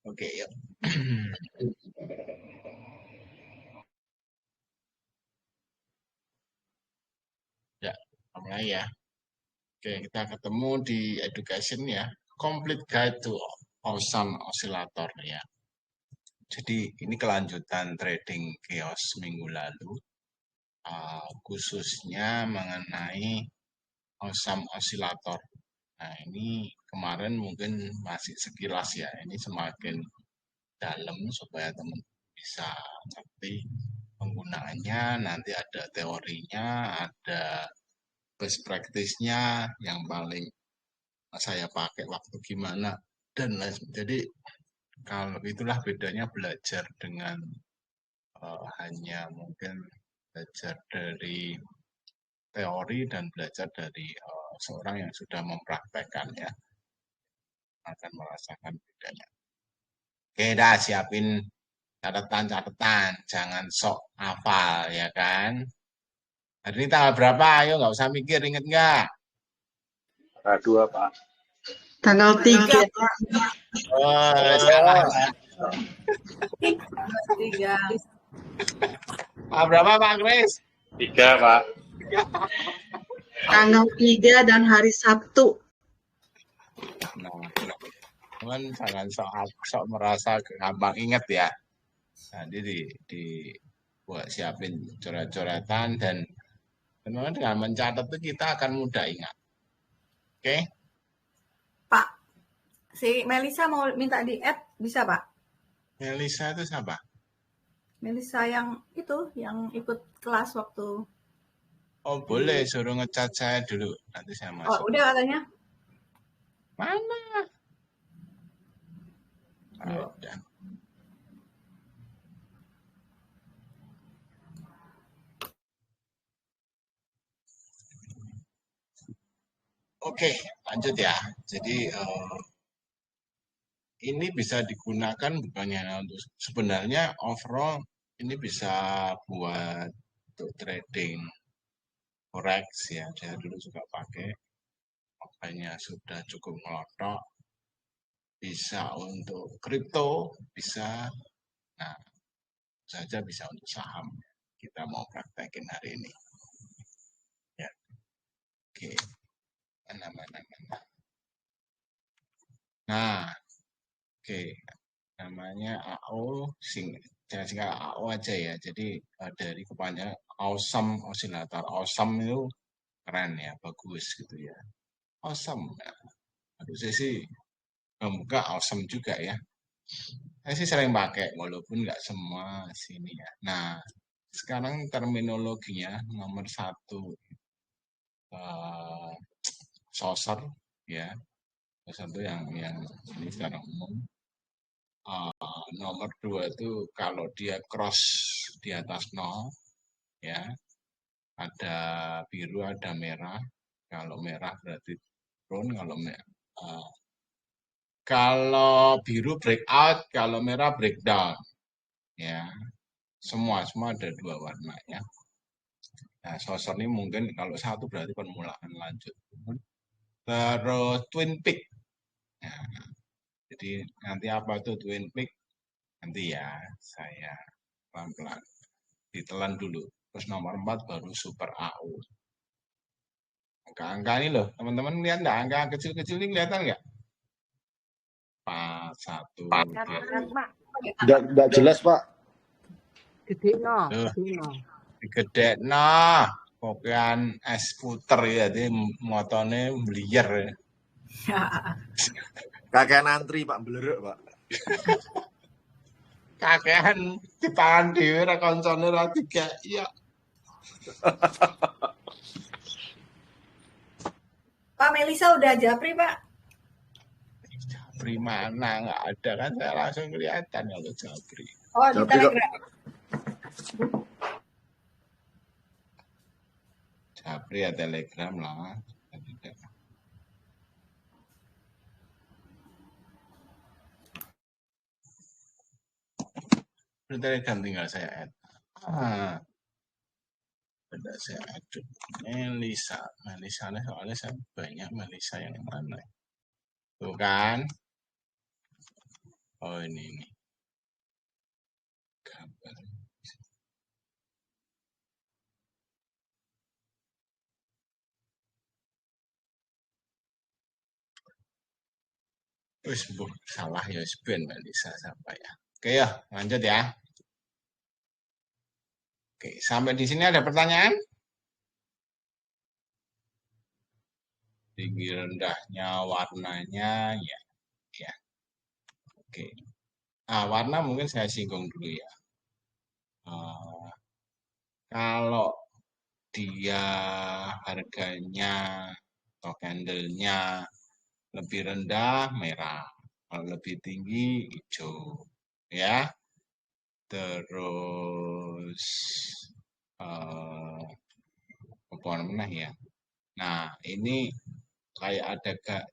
Oke, yuk. Ya, mulai ya. Oke, kita ketemu di education ya. Complete Guide to Awesome Oscillator ya. Jadi ini kelanjutan trading chaos minggu lalu, khususnya mengenai Awesome Oscillator. Nah, ini kemarin mungkin masih sekilas ya. Ini semakin dalam supaya teman bisa ngerti penggunaannya. Nanti ada teorinya, ada best practice-nya yang paling saya pakai waktu gimana dan lain sebagainya. Jadi kalau itulah bedanya belajar dengan hanya mungkin belajar dari teori dan belajar dari seorang yang sudah mempraktekkan ya, akan merasakan bedanya. Oke, dah siapin catatan-catatan, jangan sok hafal ya kan. Hari ini tanggal berapa? Ayo nggak usah mikir, inget nggak? Tanggal 2, Pak. Tanggal 3. Oh, salah. 3. Berapa Pak Kris? 3, Pak. Tanggal 3 dan hari Sabtu. Nah, cuman jangan sok merasa gampang inget ya. Nanti buat siapin coret-coretan dan teman-teman dengan mencatat itu kita akan mudah ingat. Oke? Pak, si Melisa mau minta di-add bisa, Pak? Melisa itu siapa? Melisa yang itu, yang ikut kelas waktu. Oh, boleh suruh ngecat saya dulu. Nanti saya masuk. Oh, udah katanya. Mana? Udah. Oke, lanjut ya. Jadi ini bisa digunakan bukannya untuk sebenarnya overall ini bisa buat untuk trading forex ya. Saya dulu juga pakai, makanya sudah cukup ngelotok. Bisa untuk kripto, bisa. Nah, saja bisa untuk saham. Kita mau praktekin hari ini. Ya, oke. Mana. Nah, oke. Namanya AO, jangan singkat AO aja ya. Jadi dari kepanjangan Awesome Oscillator. Awesome itu keren ya, bagus gitu ya. Awesome. Ya. Aduh, saya sih buka awesome juga ya. Saya sih sering pakai, walaupun nggak semua sini ya. Nah, sekarang terminologinya nomor 1 saucer ya. Saucer itu yang ini secara umum. Nomor 2 itu kalau dia cross di atas 0 ya, ada biru ada merah. Kalau merah berarti turun, kalau biru breakout, kalau merah breakdown ya. Semua ada 2 warna ya. Nah, saucer ini mungkin kalau 1 berarti permulaan, lanjut. Terus twin peak. Nah, jadi nanti apa itu twin peak? Nanti ya saya pelan-pelan ditelan dulu. Terus nomor 4 baru super AU. Angka-angka ini loh, teman-teman lihat enggak? Angka kecil-kecil ini kelihatan enggak? 4, 1, 2. Enggak jelas, Pak. Gede no. Gede nah. Pokokan es puter ya, jadi motone meliyer. Kakek antri, Pak, belerek, Pak. Kakean ditahan dhewe ra koncone ra dikek. Iya. Pak Melisa udah japri, Pak? Japri mana? Nggak ada kan, saya langsung kelihatan kalau Japri. Oh, di Telegram. Japri ya Telegram lah. Di Telegram tinggal saya add. Ada saya add Melisa. Melisa soalnya saya banyak Melisa yang mana. Tuh kan. Oh ini gambar. Wis salah ya ben Mbak Lisa sampai ya. Oke ya, lanjut ya. Oke, sampai di sini ada pertanyaan? Tinggi rendahnya, warnanya ya, ya. Oke. Warna mungkin saya singgung dulu ya. Kalau dia harganya atau candlenya lebih rendah merah, kalau lebih tinggi hijau, ya. Terus apa namanya ya? Nah ini kayak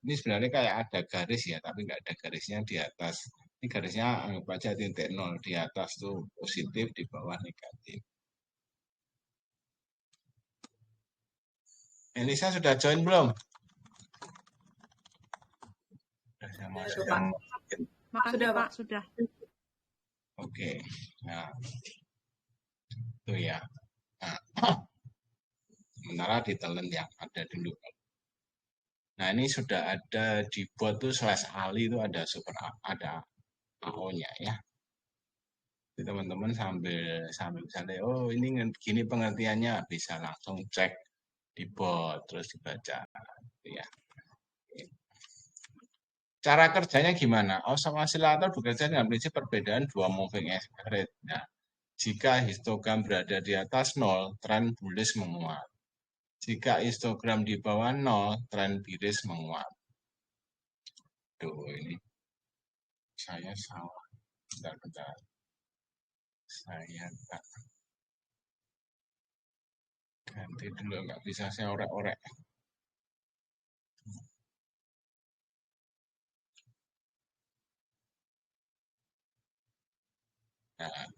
ini sebenarnya kayak ada garis ya, tapi nggak ada garisnya di atas. Ini garisnya anggap aja titik nol, di atas tuh positif, di bawah negatif. Elisa sudah join belum? Sudah, Pak. Sudah. Oke, nah itu ya. Nah, sementara ditelan yang ada dulu. Nah ini sudah ada di bot tuh /ali itu ada ada AO-nya ya. Jadi teman-teman sambil misalnya, oh ini gini pengertiannya, bisa langsung cek di bot terus dibaca, ya. Cara kerjanya gimana? Oscillator bekerja dengan prinsip perbedaan dua moving average. Nah, jika histogram berada di atas 0, tren bullish menguat. Jika histogram di bawah 0, tren bearish menguat. Tuh, ini saya salah. Bentar. Saya tak ganti dulu, nggak bisa saya orek-orek. Nah,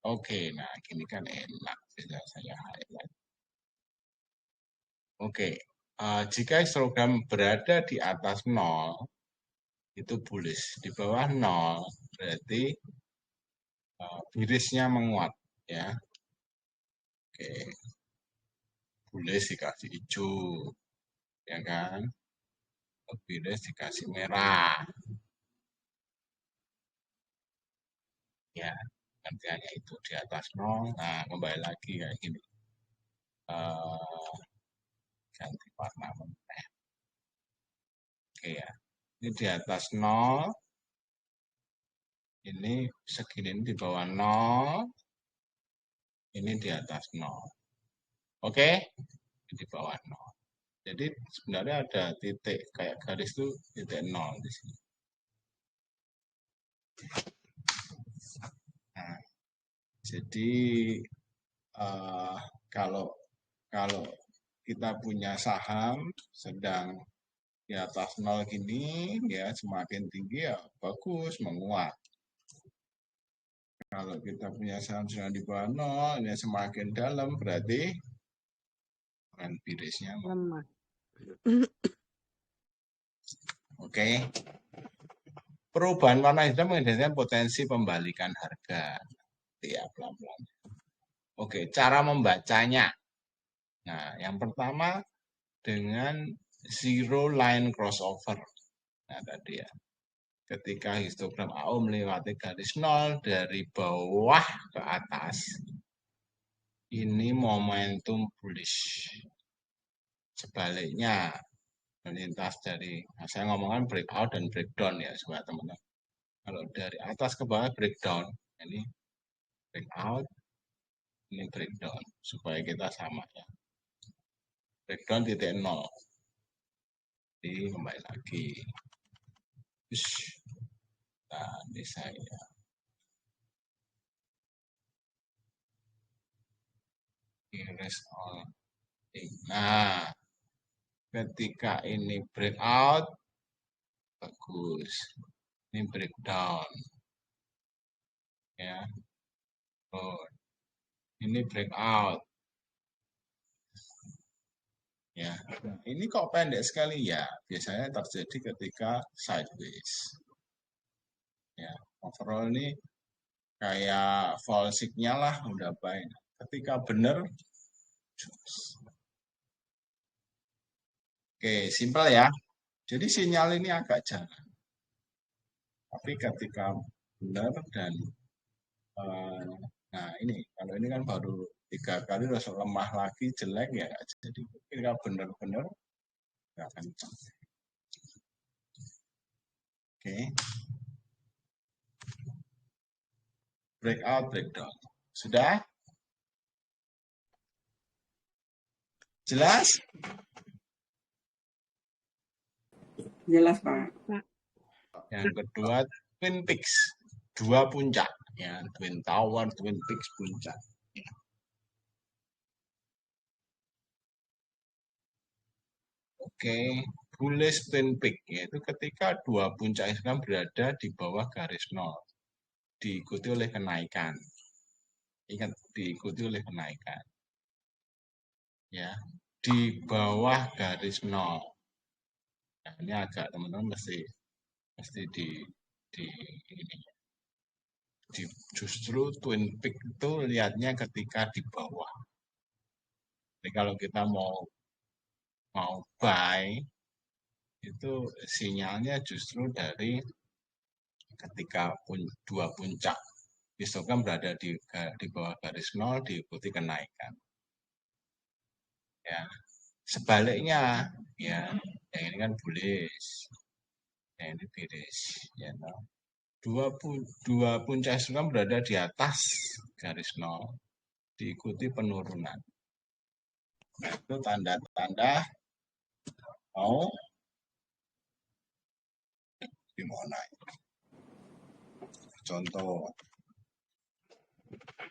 oke, nah gini kan enak, bisa saya highlight. Oke, jika histogram berada di atas 0, itu bullish. Di bawah 0, berarti bearishnya menguat, ya. Oke, bullish dikasih hijau, ya kan? Bearish dikasih merah. Ya, artinya itu di atas 0. Nah, kembali lagi kayak gini. Ganti warna. Oke ya. Ini di atas 0. Ini segini di bawah 0. Ini di atas 0. Oke? Di bawah 0. Jadi sebenarnya ada titik kayak garis itu titik 0 di sini. Nah, jadi kalau kita punya saham sedang di atas 0 gini, ya semakin tinggi ya bagus, menguat. Kalau kita punya saham sedang di bawah 0, ini semakin dalam, berarti tren bearishnya lemah. Oke. Perubahan warna hitam mengindikasikan potensi pembalikan harga. Ya, pelan-pelan. Oke, cara membacanya. Nah, yang pertama dengan zero line crossover. Nah, tadi ya. Ketika histogram AO melewati garis 0 dari bawah ke atas, ini momentum bullish. Sebaliknya, melintas dari, saya ngomongkan breakout dan breakdown ya, supaya teman-teman. Kalau dari atas ke bawah breakdown, ini breakout, ini breakdown, supaya kita sama ya. Breakdown titik 0. Jadi kembali lagi. Nah, ini saya. Iris all. Nah, ketika ini breakout, bagus. Ini breakdown. Ya. Oh, ini breakout. Ya, nah, ini kok pendek sekali ya? Biasanya terjadi ketika sideways. Ya, overall ini kayak fall-nya lah udah baik. Ketika benar, oke, simpel ya. Jadi sinyal ini agak jarang. Tapi ketika benar dan nah ini kalau ini kan baru 3 kali terus lemah lagi jelek ya nggak jadi. Ketika benar-benar nggak akan. Oke. Breakout, breakdown. Sudah? Jelas? Jelas, Pak. Yang kedua, Twin Peaks. 2 puncak. Ya, Twin Tower, Twin Peaks, puncak. Oke, bullish Twin Peak, yaitu ketika 2 puncak itu berada di bawah garis nol. Diikuti oleh kenaikan. Ingat, diikuti oleh kenaikan. Ya, di bawah garis nol. Nah, ini agak teman-teman mesti di ini. Justru Twin Peak itu lihatnya ketika di bawah. Jadi kalau kita mau buy itu sinyalnya justru dari ketika 2 puncak histogram berada di bawah garis nol diikuti kenaikan. Ya, sebaliknya ya, yang ini kan bullish, yang ini bearish. Ya, no. Dua puncak histogram berada di atas garis nol diikuti penurunan. Nah, itu tanda-tanda mau gimana? Contoh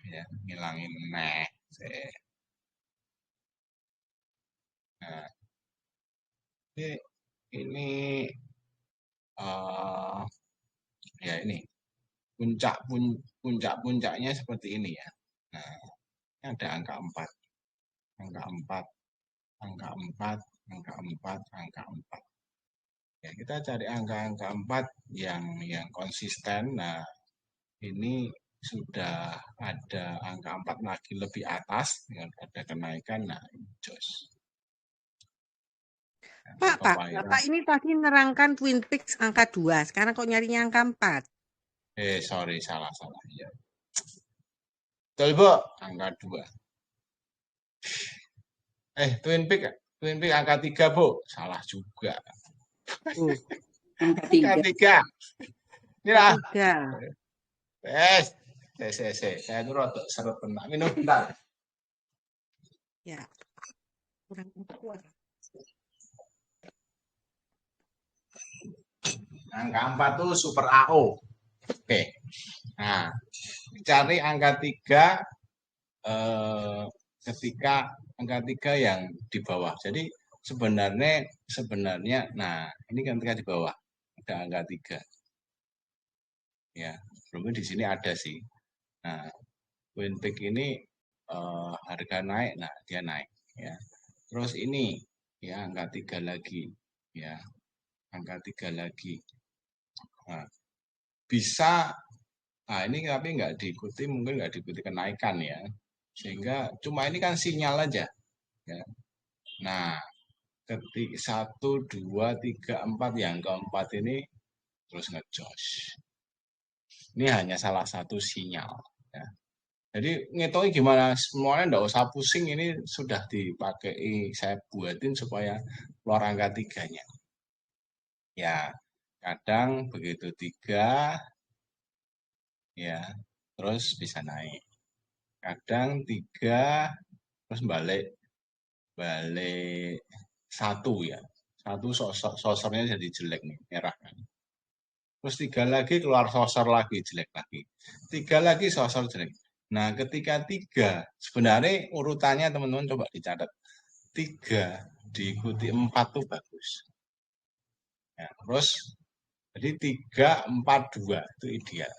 ya, ngilangin nah. Nah, ini ya ini puncaknya seperti ini ya. Nah, ini ada angka 4. Angka 4, angka 4, angka 4, angka 4. Ya, kita cari angka-angka 4 yang konsisten. Nah, ini sudah ada angka 4 lagi lebih atas dengan ada kenaikan. Nah, ini jos. Pak, Bapak ini tadi nerangkan Twin Peaks angka 2, sekarang kok nyarinya angka 4? Sorry, salah. Ya. Betul, Bu, angka 2. Twin Peaks angka 3, Bu. Salah juga. Angka 3. Ini lah. 3. Saya itu rotok seret tenang. Minum bentar. Ya, kurang kuat. Angka 4 tuh super AO. Oke. Nah, cari angka 3 ketika angka 3 yang di bawah. Jadi sebenarnya nah, ini kan ketika di bawah ada angka 3. Ya, belum di sini ada sih. Nah, Twin Peak ini harga naik, nah dia naik ya. Terus ini ya angka 3 lagi ya. Angka 3 lagi. Nah, bisa ini tapi nggak diikuti, mungkin nggak diikuti kenaikan ya. Sehingga cuma ini kan sinyal aja ya. Nah, ketika 1, 2, 3, 4 yang keempat ini terus ngejos. Ini hanya salah satu sinyal ya. Jadi ngitungnya gimana? Semuanya enggak usah pusing, ini sudah dipakai saya buatin supaya keluar angka 3-nya. Ya, kadang begitu 3 ya, terus bisa naik. Kadang 3 terus balik 1 ya. 1 sosornya jadi jelek nih, merah kan. Terus 3 lagi keluar sosor lagi, jelek lagi. 3 lagi sosor jelek. Nah, ketika 3, sebenarnya urutannya teman-teman coba dicatat. 3 diikuti 4 tuh bagus. Ya, terus jadi 3, 4, 2 itu ideal.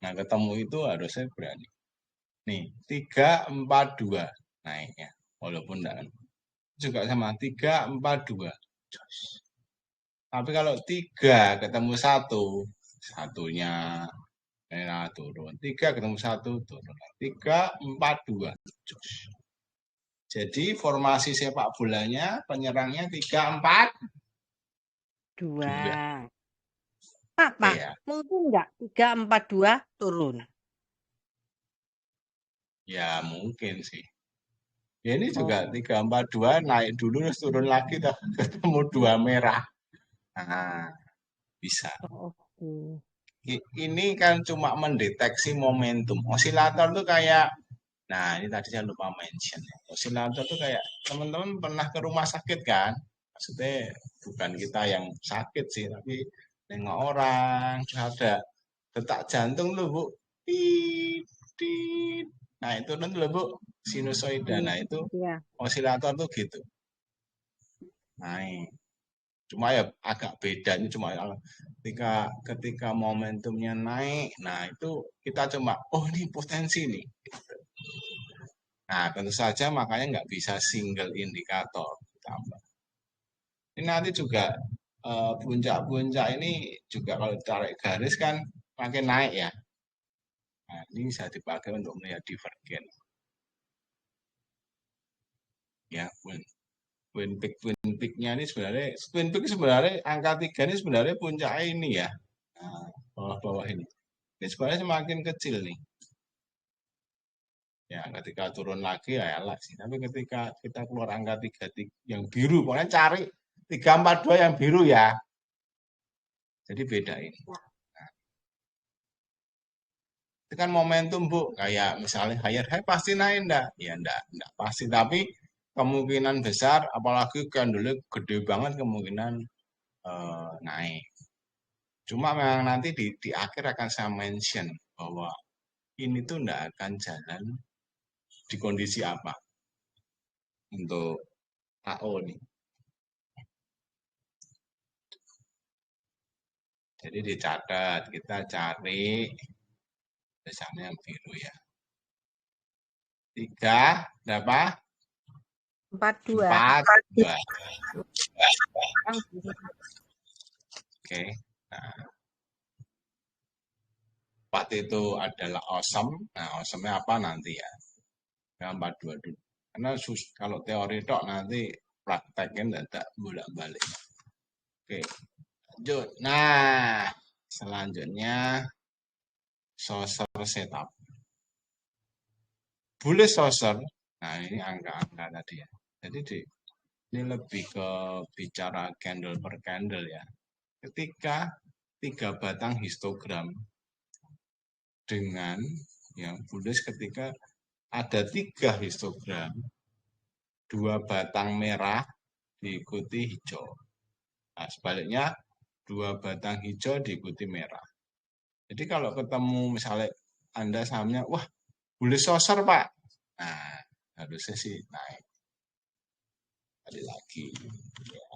Nah, ketemu itu harusnya berani. Nih, 3, 4, 2 naiknya. Walaupun enggak. juga sama 3, 4, 2. Tapi kalau 3 ketemu 1, satunya merah turun. 3 ketemu 1 turun. 3, 4, 2. Jadi formasi sepak bolanya penyerangnya 3, 4, 2. Pak, Iya. mungkin nggak 3, 4, 2 turun? Ya mungkin sih. Ya, ini juga 3, 4, 2 naik dulu terus turun lagi ketemu 2 merah. Nah, bisa. Oke. Ini kan cuma mendeteksi momentum. Osilator tuh kayak, nah ini tadi saya lupa mention. Osilator tuh kayak teman-teman pernah ke rumah sakit kan? Maksudnya bukan kita yang sakit sih, tapi nengok orang, ada detak jantung tuh Bu. Tit, tit. Nah itu kan tuh Bu, sinusoida. Nah itu osilator tuh gitu. Naik. Cuma ya agak beda, ini cuma ketika momentumnya naik, nah itu kita cuma, oh ini potensi nih. Nah tentu saja makanya nggak bisa single indikator. Ini nanti juga puncak-puncak ini juga kalau tarik garis kan makin naik ya. Nah ini bisa dipakai untuk melihat divergen. Ya, twin peak-nya ini sebenarnya twin peak sebenarnya angka 3 ini sebenarnya puncak ini ya. Nah, bawah-bawah ini sebenarnya semakin kecil nih ya, ketika turun lagi ya elah sih, tapi ketika kita keluar angka 3 yang biru, pokoknya cari 342 yang biru ya, jadi beda ini. Nah, itu kan momentum Bu, kayak misalnya higher high pasti naik enggak? Ya enggak pasti, tapi kemungkinan besar, apalagi candle gede banget, kemungkinan naik. Cuma memang nanti di akhir akan saya mention bahwa ini tuh enggak akan jalan di kondisi apa untuk AO nih. Jadi dicatat, kita cari misalnya yang biru ya. 3, berapa? 42. 42. Oke. Nah, 4 itu adalah awesome. Nah, awesome-nya apa nanti ya? 42 dulu. Karena kalau teori tok nanti prakteknya tidak bolak-balik. Oke, lanjut. Nah, selanjutnya saucer setup. Bullish saucer. Nah, ini angka-angka tadi ya. Jadi ini lebih ke bicara candle per candle ya. Ketika 3 batang histogram dengan yang bullish ketika ada 3 histogram, 2 batang merah diikuti hijau. Nah, sebaliknya 2 batang hijau diikuti merah. Jadi kalau ketemu misalnya Anda sahamnya, wah bullish saucer Pak. Nah, harusnya sih naik. Kali lagi. Ya.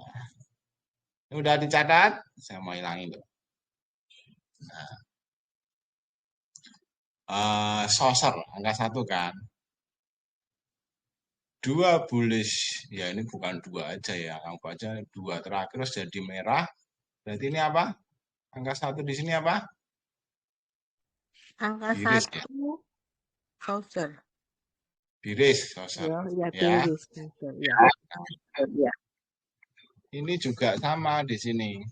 Ini udah dicatat, saya mau hilangin tuh. Nah, saucer angka 1 kan. 2 bullish, ya ini bukan 2 aja ya, anggap aja 2 terakhir terus jadi merah. Berarti ini apa? Angka 1 di sini apa? Angka biris, 1 ya? Saucer. Biris saucer. Ya, biris saucer. Ya. Ya. Ini juga sama di sini.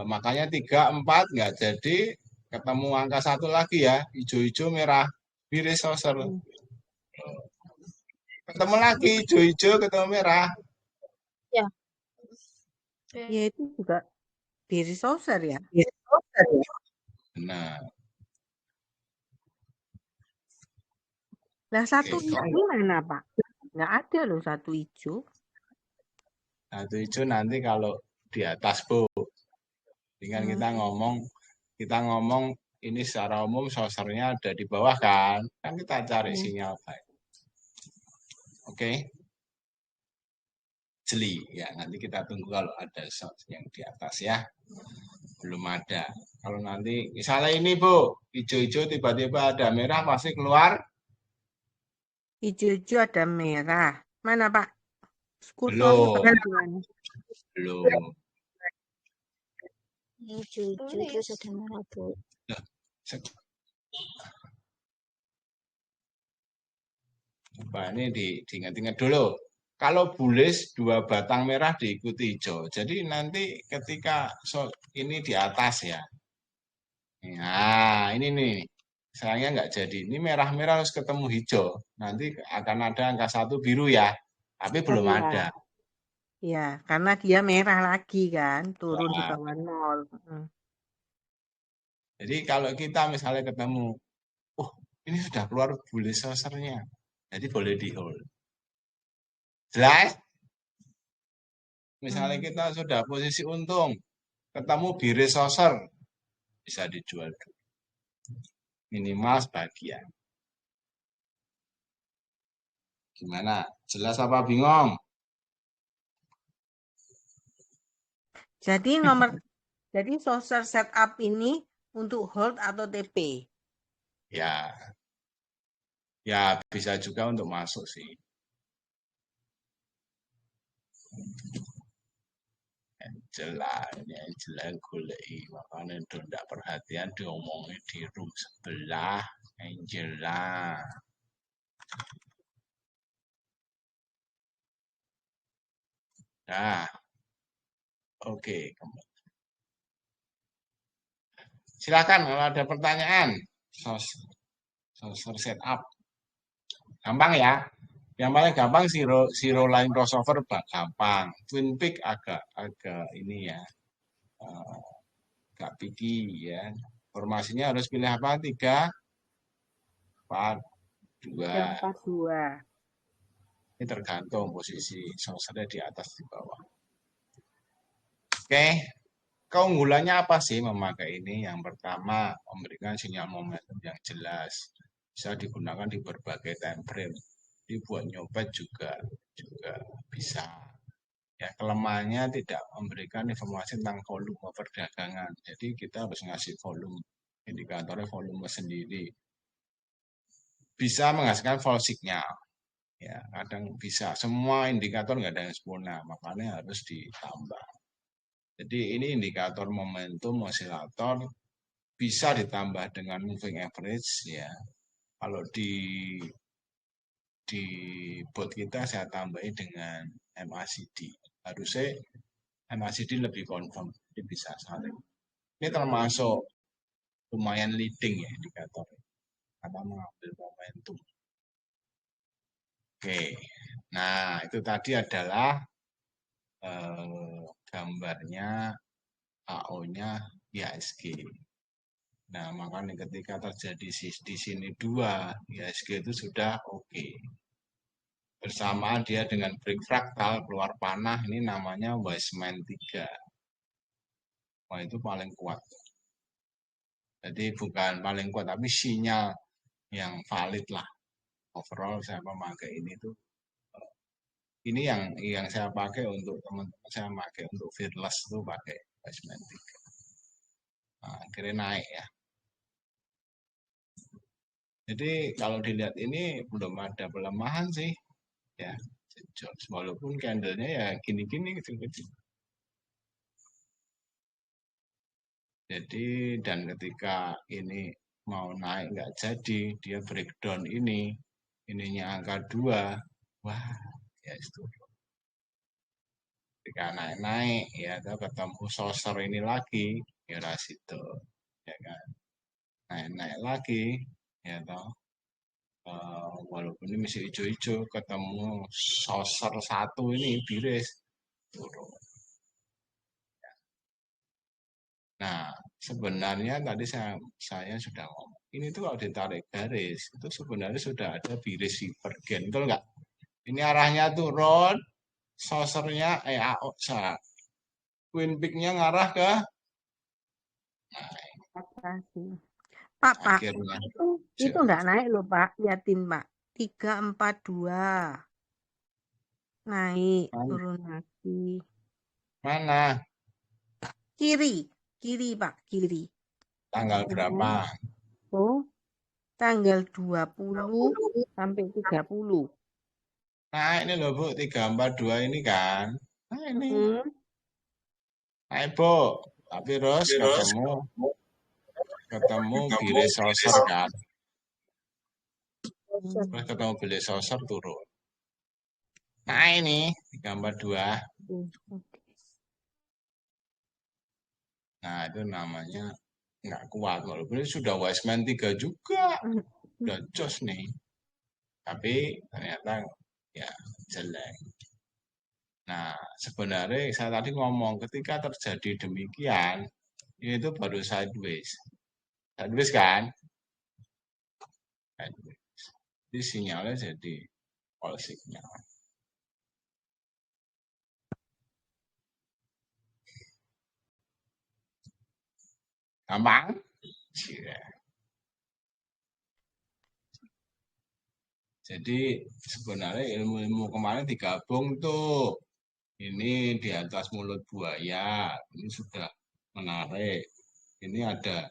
Makanya 3, 4 nggak jadi, ketemu angka 1 lagi ya, hijau-hijau merah, biris saucer. Ketemu lagi hijau-hijau, ketemu merah. Ya. Ya itu juga biris saucer ya. Biris saucer ya. Nah. Nah, satu hijau mana Pak? Nggak ada loh satu hijau. Satu hijau nanti kalau di atas Bu. Dengan kita ngomong ini secara umum saucernya ada di bawah kan kita cari sinyal baik. Oke. Jeli ya, nanti kita tunggu kalau ada yang di atas ya. Belum ada. Kalau nanti misalnya ini Bu, hijau-hijau tiba-tiba ada merah pasti keluar. Hijau-hijau ada merah. Mana Pak? Kursornya Belum, ketinggian. belum. Ini jujur terus ada merah bu. Nah, coba ini diingat-ingat dulu. Kalau bulis 2 batang merah diikuti hijau. Jadi nanti ketika ini di atas ya. Nah, ini nih. Sayangnya nggak jadi. Ini merah-merah harus ketemu hijau. Nanti akan ada angka 1 biru ya. Tapi belum Iya. ada. Ya, karena dia merah lagi kan, turun di Nah, bawah 0. jadi kalau kita misalnya ketemu, oh ini sudah keluar bulis saucernya. Jadi boleh di hold. Jelas? Misalnya kita sudah posisi untung, ketemu biris saucer, bisa dijual dulu. Minimal sebagian. Gimana? Jelas apa bingung? Jadi jadi saucer setup ini untuk hold atau TP. Ya, ya bisa juga untuk masuk sih. Jelas, ya jelas goleki makanya ndak perhatian diomongin di room sebelah, Angela. Nah, oke. Silakan kalau ada pertanyaan. Saucer setup. Gampang ya. Yang paling gampang zero line crossover gampang. Twin peak agak ini ya. Agak picky ya. Formasinya harus pilih apa? 3, 4, 2. 4-2. Ini tergantung posisi saucernya di atas di bawah. Oke. Keunggulannya apa sih memakai ini? Yang pertama, memberikan sinyal momentum yang jelas. Bisa digunakan di berbagai time frame. Dibuat nyopet juga bisa. Ya, kelemahannya tidak memberikan informasi tentang volume perdagangan. Jadi kita harus ngasih volume, indikatornya volume sendiri. Bisa menghasilkan false signal. Ya, kadang bisa. Semua indikator nggak ada yang sempurna, makanya harus ditambah. Jadi ini indikator momentum osilator bisa ditambah dengan moving average ya. Kalau di bot kita saya tambahin dengan MACD. Harusnya MACD lebih confirm, jadi bisa saling. Ini termasuk lumayan leading ya indikator, karena mengambil momentum. Oke, nah itu tadi adalah gambarnya AO-nya IHSG. Nah, makanya ketika terjadi di sini 2, IHSG itu sudah oke. Bersamaan dia dengan break fraktal keluar panah, ini namanya Wiseman 3. Wah, itu paling kuat. Jadi bukan paling kuat, tapi sinyal yang valid lah. Overall saya memakai ini tuh. Ini yang saya pakai untuk teman-teman, saya pakai untuk fearless itu pakai Wiseman 3. Nah, akhirnya naik ya. Jadi kalau dilihat ini belum ada pelemahan sih. Ya, walaupun candlenya ya gini-gini kecil-kecil. Jadi dan ketika ini mau naik nggak jadi, dia breakdown ininya angka 2, wah ya itu. Ketika naik-naik ya ketemu saucer ini lagi, ya rasito, ya kan. Naik-naik lagi, ya toh. Walaupun ini masih hijau-hijau, ketemu saucer 1 ini biris turun. Nah, sebenarnya tadi saya sudah ngomong, ini tuh kalau ditarik garis, itu sebenarnya sudah ada biris divergen, betul nggak? Ini arahnya turun, saucernya Twin Peak-nya ngarah ke Pak, akhirnya. itu enggak naik loh Pak, liatin Pak. 342. Naik, turun lagi. Mana? Kiri Pak, kiri. Tanggal berapa? Oh, tanggal 20 sampai 30. Nah, ini loh Bu, 342 ini kan. Nah, ini. Naik Bu. Tapi terus ketemu Billy Saucer kan. Terus ketemu Billy Saucer turun. Nah, ini 342. Nah, itu namanya nggak kuat. Walaupun ini sudah Wiseman 3 juga. Udah jos nih. Tapi ternyata ya jelek. Nah, sebenarnya saya tadi ngomong ketika terjadi demikian, itu baru sideways. Sideways kan? Sideways. Jadi sinyalnya jadi all signal. Gampang? Jadi sebenarnya ilmu-ilmu kemarin digabung tuh. Ini di atas mulut buaya, ini sudah menarik. Ini ada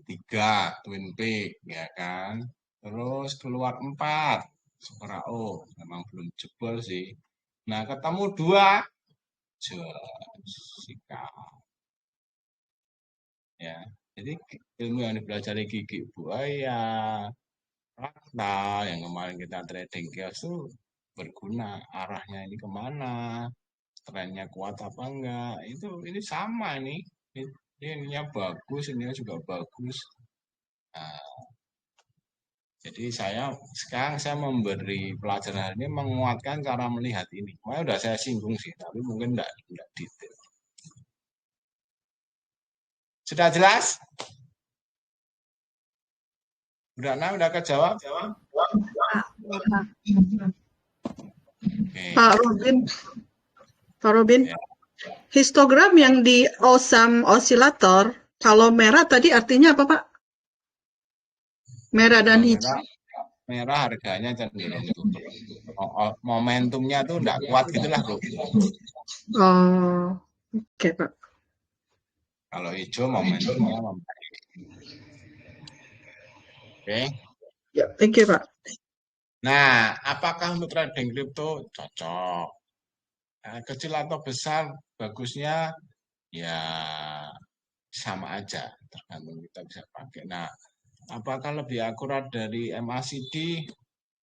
3 twin peak, ya kan? Terus keluar 4, suara O, memang belum jebol sih. Nah, ketemu 2, sikap. Ya, jadi ilmu yang dipelajari gigi buaya, raktal yang kemarin kita trading chaos itu berguna. Arahnya ini kemana? Trennya kuat apa enggak? Ini sama nih. Ininya bagus, ininya juga bagus. Nah, jadi sekarang saya memberi pelajaran ini menguatkan cara melihat ini. Kemarin udah saya singgung sih, tapi mungkin enggak detail. Sudah jelas? Udah kejawab? Okay. Pak Robin, ya. Histogram yang di Awesome Oscillator, kalau merah tadi artinya apa Pak? Merah dan hijau. Merah harganya cenderung turun. Momentumnya tuh enggak kuat gitulah bro. Oh, oke Pak. Kalau hijau momentumnya membaik. Oke. Ya, thank you Pak. Nah, apakah untuk trading kripto cocok? Kecil atau besar, bagusnya ya sama aja, tergantung kita bisa pakai. Nah, apakah lebih akurat dari MACD?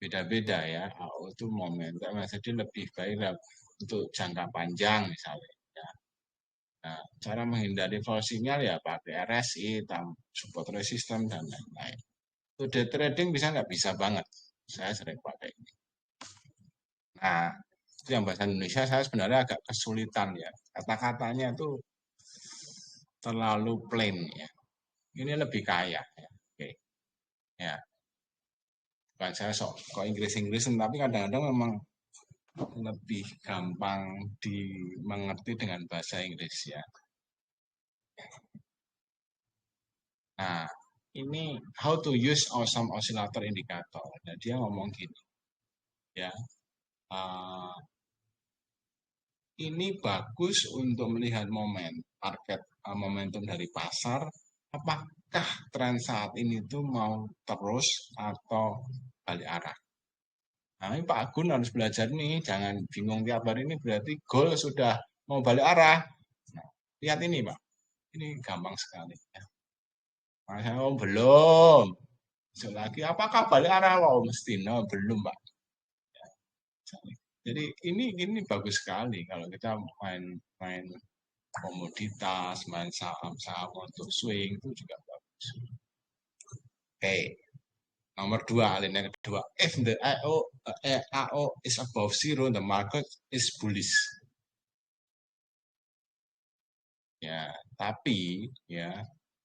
Beda-beda ya. AO itu momentum, MACD lebih baik untuk jangka panjang misalnya. Ya. Nah, cara menghindari false signal ya pakai RSI, support resistance dan lain-lain. Untuk day trading bisa nggak? Bisa banget. Saya sering pakai ini. Nah, itu yang bahasa Indonesia saya sebenarnya agak kesulitan ya. Kata-katanya itu terlalu plain ya. Ini lebih kaya ya. Oke. Ya. Bukan saya kok Inggris, tapi kadang-kadang memang lebih gampang dimengerti dengan bahasa Inggris ya. Nah, ini how to use Awesome Oscillator Indicator. Nah, dia ngomong gini. Ya. Ini bagus untuk melihat momentum dari pasar. Apakah tren saat ini tuh mau terus atau balik arah? Nah, ini Pak Agun harus belajar nih, jangan bingung tiap hari ini berarti goal sudah mau balik arah. Nah, lihat ini Pak, ini gampang sekali. Ya. Saya belum. Besok lagi, apakah balik arah? Oh, mesti no, belum Pak. Ya. Jadi ini bagus sekali kalau kita main komoditas, main saham-saham untuk swing itu juga bagus. Oke. Nomor 2, alinea kedua. If the AO is above 0, the market is bullish. Ya, tapi ya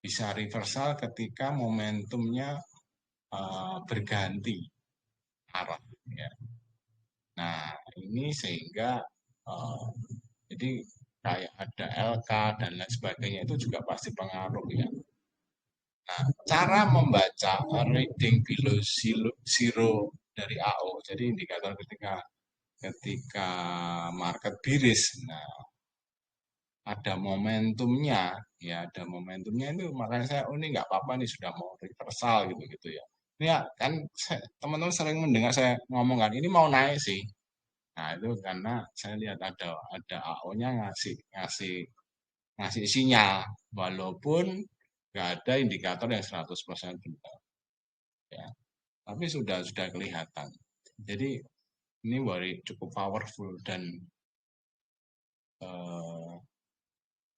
bisa reversal ketika momentumnya berganti arah. Ya. Nah, ini sehingga jadi kayak ada LK dan lain sebagainya itu juga pasti pengaruh ya. Nah, cara membaca reading below zero dari AO, jadi indikator ketika market bearish, nah ada momentumnya, ya ada momentumnya itu makanya saya ini nggak apa-apa nih sudah mau reversal gitu ya. Ini ya, kan teman-teman sering mendengar saya ngomong kan, ini mau naik sih. Nah, itu karena saya lihat ada AO-nya ngasih sinyal walaupun nggak ada indikator yang 100% benar ya. Tapi sudah kelihatan. Jadi ini cukup powerful dan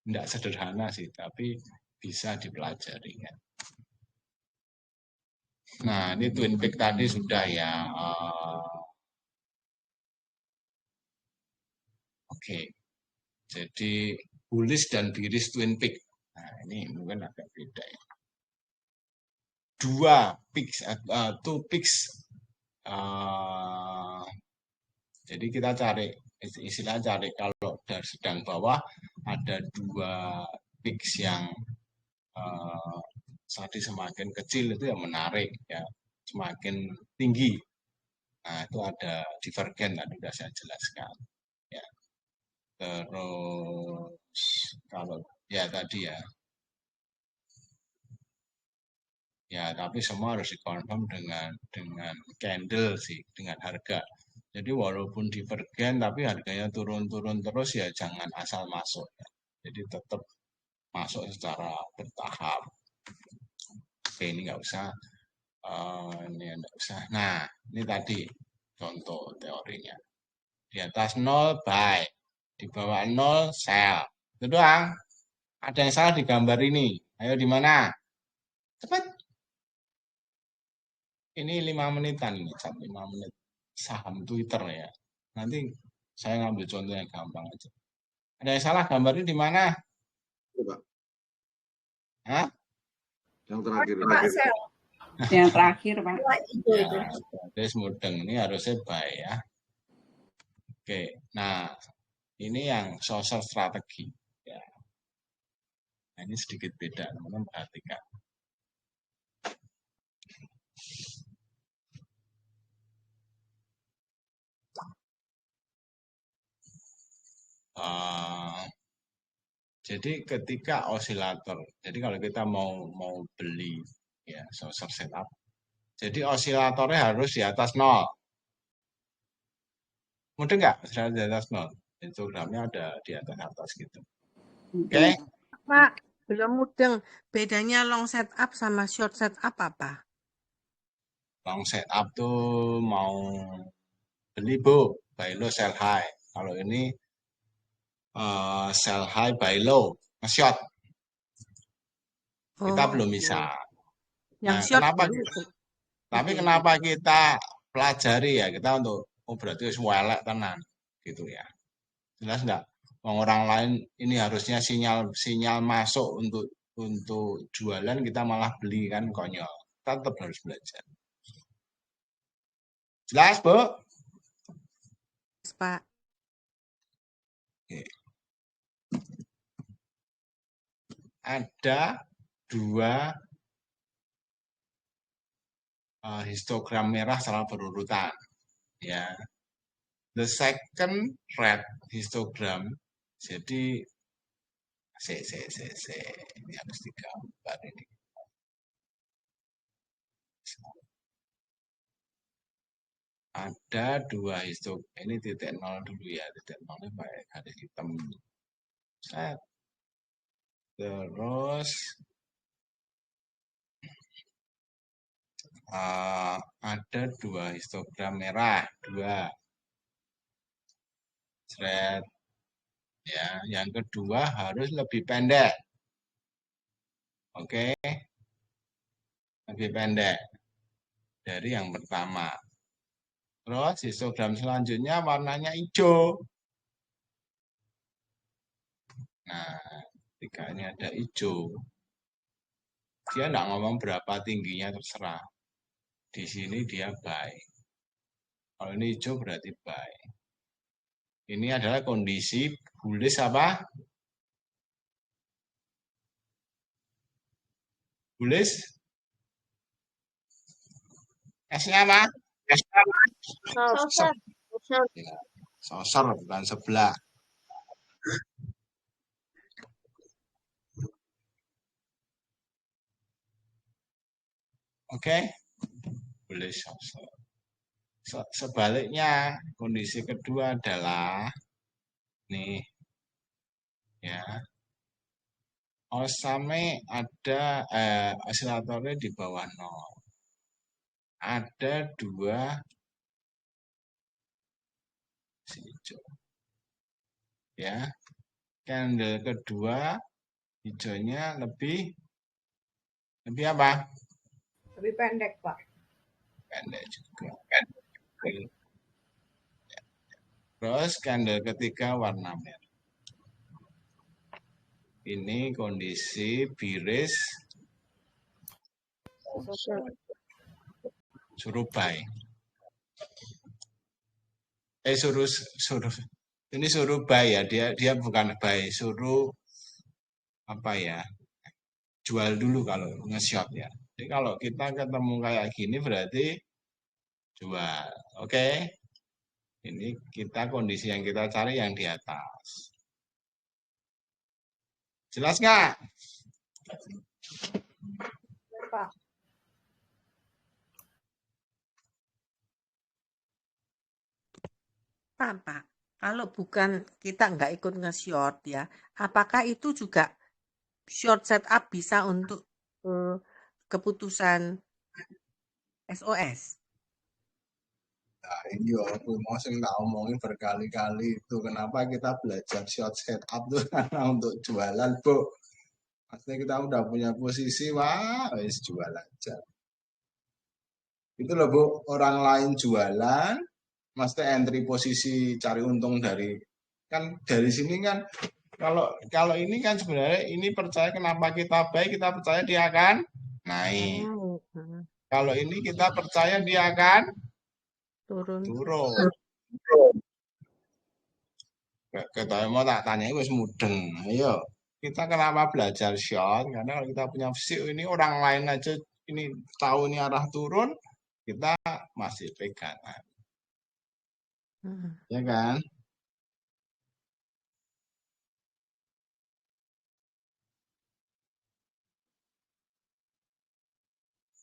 tidak sederhana sih, tapi bisa dipelajari ya. Nah, ini Twin Peak tadi sudah ya. Oke. Jadi bullish dan bearish Twin Peak. Nah, ini mungkin agak beda ya. Two peaks. Jadi kita cari istilah cari kalau dari sedang bawah ada 2 peaks yang tadi semakin kecil itu yang menarik ya, semakin tinggi. Nah, itu ada divergen tadi sudah saya jelaskan ya. Terus kalau ya tadi ya. Ya, tapi semua harus dikonfirm dengan candle sih, dengan harga. Jadi walaupun divergen tapi harganya turun-turun terus ya jangan asal masuk ya. Jadi tetap masuk secara bertahap. Oke, ini nggak usah. Ini nggak usah. Nah, ini tadi contoh teorinya. Di atas 0 buy, di bawah 0 sell. Itu doang. Ada yang salah di gambar ini. Ayo di mana? Cepat. Ini 5 menitan ini, 5 menit saham Twitter ya. Nanti saya ngambil contoh yang gampang aja. Ada yang salah gambarnya di mana? Pak. Hah? Yang terakhir. Yang terakhir, Pak. Ya, berarti mudeng ini harusnya buy ya. Oke, nah ini yang social strategi ya. Nah, ini sedikit beda, teman-teman perhatikan. Jadi ketika osilator, jadi kalau kita mau beli ya social setup, jadi osilatornya harus di atas 0. Mudah nggak? Sudah di atas 0. Histogramnya ada di atas gitu. Oke? Pak, belum mudeng. Bedanya long setup sama short setup apa? Long setup tuh mau beli bu, buy low sell high. Kalau ini sell high buy low, nge-short. Kita belum bisa. Yang Nah, short kenapa kita pelajari ya, kita untuk berarti welek tenan gitu ya. Jelas enggak? Orang lain ini harusnya sinyal masuk untuk jualan, kita malah beli kan, konyol. Kita tetap harus belajar. Jelas, Bu? Pak. Oke. Ada 2 histogram merah secara berurutan ya. The second red histogram, jadi ini harus digambar ini. Ada 2 histogram, ini titik 0 dulu ya, titik 0 ini pakai garis hitam. Terus ada 2 histogram merah, 2. Thread ya, yang kedua harus lebih pendek. Oke. Lebih pendek dari yang pertama. Terus histogram selanjutnya warnanya hijau. Nah, ketika ini ada hijau, dia enggak ngomong berapa tingginya, terserah. Di sini dia buy. Kalau ini hijau berarti buy. Ini adalah kondisi bullish apa? Bullish? S-nya apa? S-nya apa? Sosor, bukan sebelah. Oke. boleh short. Sebaliknya, kondisi kedua adalah nih ya, osame ada osilatornya di bawah 0. Ada 2 hijau. Ya. Candle kedua hijaunya lebih apa? Lebih pendek, Pak. Pendek juga. Terus candle ketiga warna merah. Ini kondisi biris suruh buy. Ini suruh buy ya, dia bukan buy, suruh apa ya? Jual dulu kalau nge-short ya. Jadi kalau kita ketemu kayak gini berarti jual. Oke. Ini kita kondisi yang kita cari yang di atas. Jelas nggak? Pak. Pak, kalau bukan kita nggak ikut nge-short ya, apakah itu juga short setup bisa untuk keputusan SOS? Nah, iya, aku mau sing tak omongin berkali-kali itu kenapa kita belajar short setup tuh karena untuk jualan, Bu. Maksudnya kita udah punya posisi, wah, wis jual aja. Itu loh, Bu, orang lain jualan, maksudnya entry posisi cari untung dari sini kan kalau ini kan sebenarnya ini percaya kenapa kita buy, kita percaya dia akan naik. Kalau ini kita percaya dia akan turun. Kita mau tak tanya wis mudeng. Ayo, kita kenapa belajar short? Karena kalau kita punya visi ini orang lain aja ini tahu ini arah turun, kita masih pegangan. Ya kan?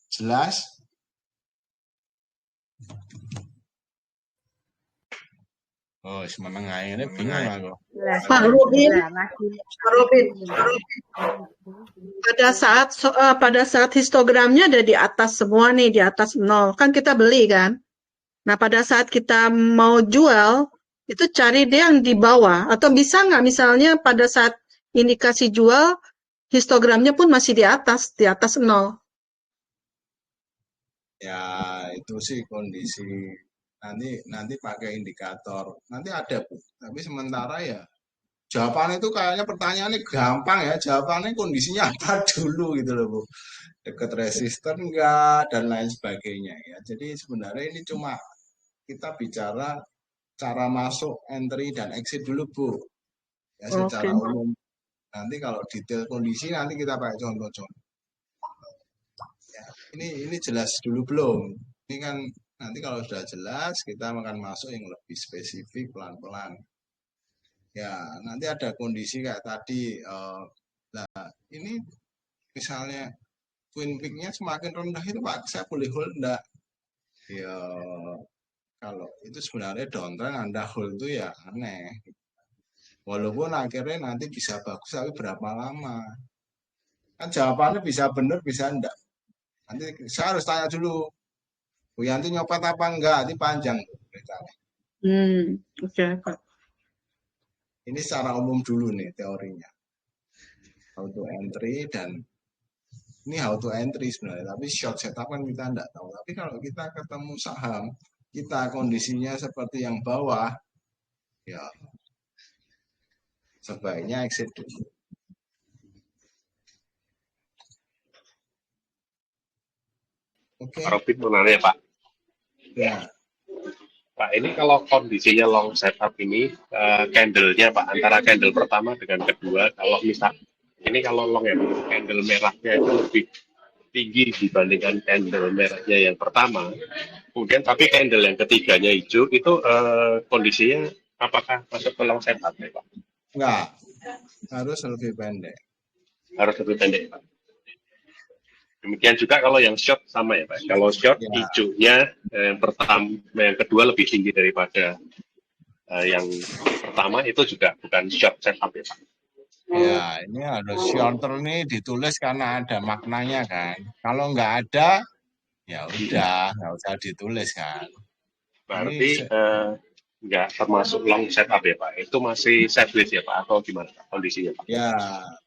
Jelas? Oh, semeneng akhirnya bingung aku. Pak Robin, pada saat histogramnya ada di atas semua nih, di atas 0. Kan kita beli kan? Nah, pada saat kita mau jual, itu cari dia yang di bawah. Atau bisa nggak misalnya pada saat indikasi jual, histogramnya pun masih di atas 0. Ya, itu sih kondisi. Nanti pakai indikator. Nanti ada, Bu. Tapi sementara ya, jawaban itu kayaknya pertanyaannya gampang ya. Jawabannya kondisinya apa dulu gitu loh, Bu. Dekat resisten enggak, dan lain sebagainya ya. Jadi sebenarnya ini cuma kita bicara cara masuk, entry, dan exit dulu, Bu. Ya, secara umum. Nanti kalau detail kondisi, nanti kita pakai contoh-contoh. Ya, ini jelas dulu belum? Ini kan nanti kalau sudah jelas, kita akan masuk yang lebih spesifik pelan-pelan. Ya, nanti ada kondisi kayak tadi. Nah, ini misalnya twin peak-nya semakin rendah itu, Pak, saya boleh hold enggak? Ya, kalau itu sebenarnya downtrend Anda hold itu ya aneh. Walaupun akhirnya nanti bisa bagus, tapi berapa lama? Kan jawabannya bisa benar, bisa enggak. Nanti saya harus tanya dulu, Bu Yanti nyopet apa enggak? Ini panjang. Oke, Pak. Ini secara umum dulu nih teorinya. How to entry dan ini how to entry sebenarnya. Tapi short setup kan kita enggak tahu. Tapi kalau kita ketemu saham, kita kondisinya seperti yang bawah, ya sebaiknya exit dulu. Oke. Pak Robin mau nanya, Pak. Ya. Pak, ini kalau kondisinya long setup ini, candle-nya Pak, antara candle pertama dengan kedua, kalau misal, ini kalau long ya, candle merahnya itu lebih tinggi dibandingkan candle merahnya yang pertama. Kemudian tapi candle yang ketiganya hijau, itu kondisinya apakah masuk ke long setup ya, Pak? Enggak, harus lebih pendek. Harus lebih pendek, Pak. Demikian juga kalau yang short sama ya Pak. Kalau short Ya, hijaunya yang pertama, yang kedua lebih tinggi daripada yang pertama, itu juga bukan short setup ya Pak. ya, ini harus shorter nih ditulis karena ada maknanya kan. Kalau nggak ada, ya udah nggak usah ditulis kan. Ini Berarti nggak termasuk long setup ya Pak. Itu masih sideways ya Pak atau gimana Pak kondisinya Pak? ya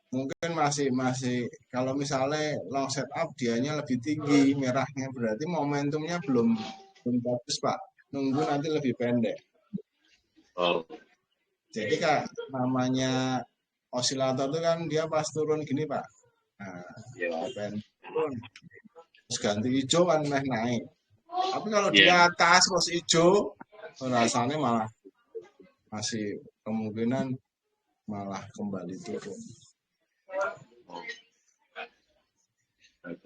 mungkin masih kalau misalnya long setup dianya lebih tinggi merahnya berarti momentumnya belum bagus Pak. Nunggu nanti lebih pendek. Oh, Jadi Kak, namanya osilator itu kan dia pas turun gini Pak. Nah, ya. turun. Terus ganti hijau kan naik. Tapi kalau di Ya. atas terus hijau, rasanya malah masih kemungkinan malah kembali turun.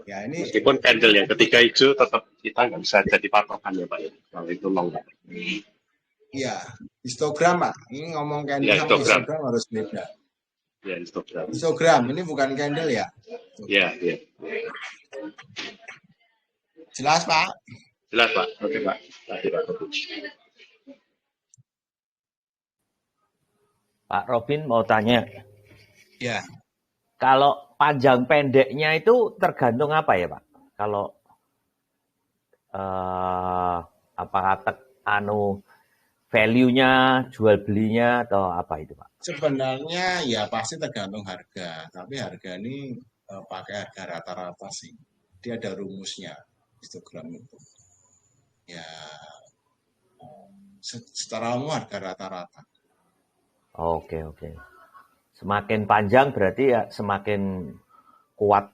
Ya ini Meskipun candle yang ketiga hijau tetap kita nggak bisa jadi patokan ya Pak ya. Kalau itu long. ya histogram Pak. Ini ngomong candle Ya, sama histogram. histogram harus beda. Ya, histogram. Histogram ini bukan candle ya. Ya, ya. Jelas Pak? Jelas Pak. Oke Pak. Terima kasih Pak. Pak Robin mau tanya, Ya. kalau panjang pendeknya itu tergantung apa ya Pak? Kalau apakah value-nya, jual belinya atau apa itu Pak? Sebenarnya ya pasti tergantung harga, tapi harga ini pakai harga rata-rata sih. Dia ada rumusnya histogram itu. Ya secara umum harga rata-rata. Oke. Semakin panjang berarti ya semakin kuat,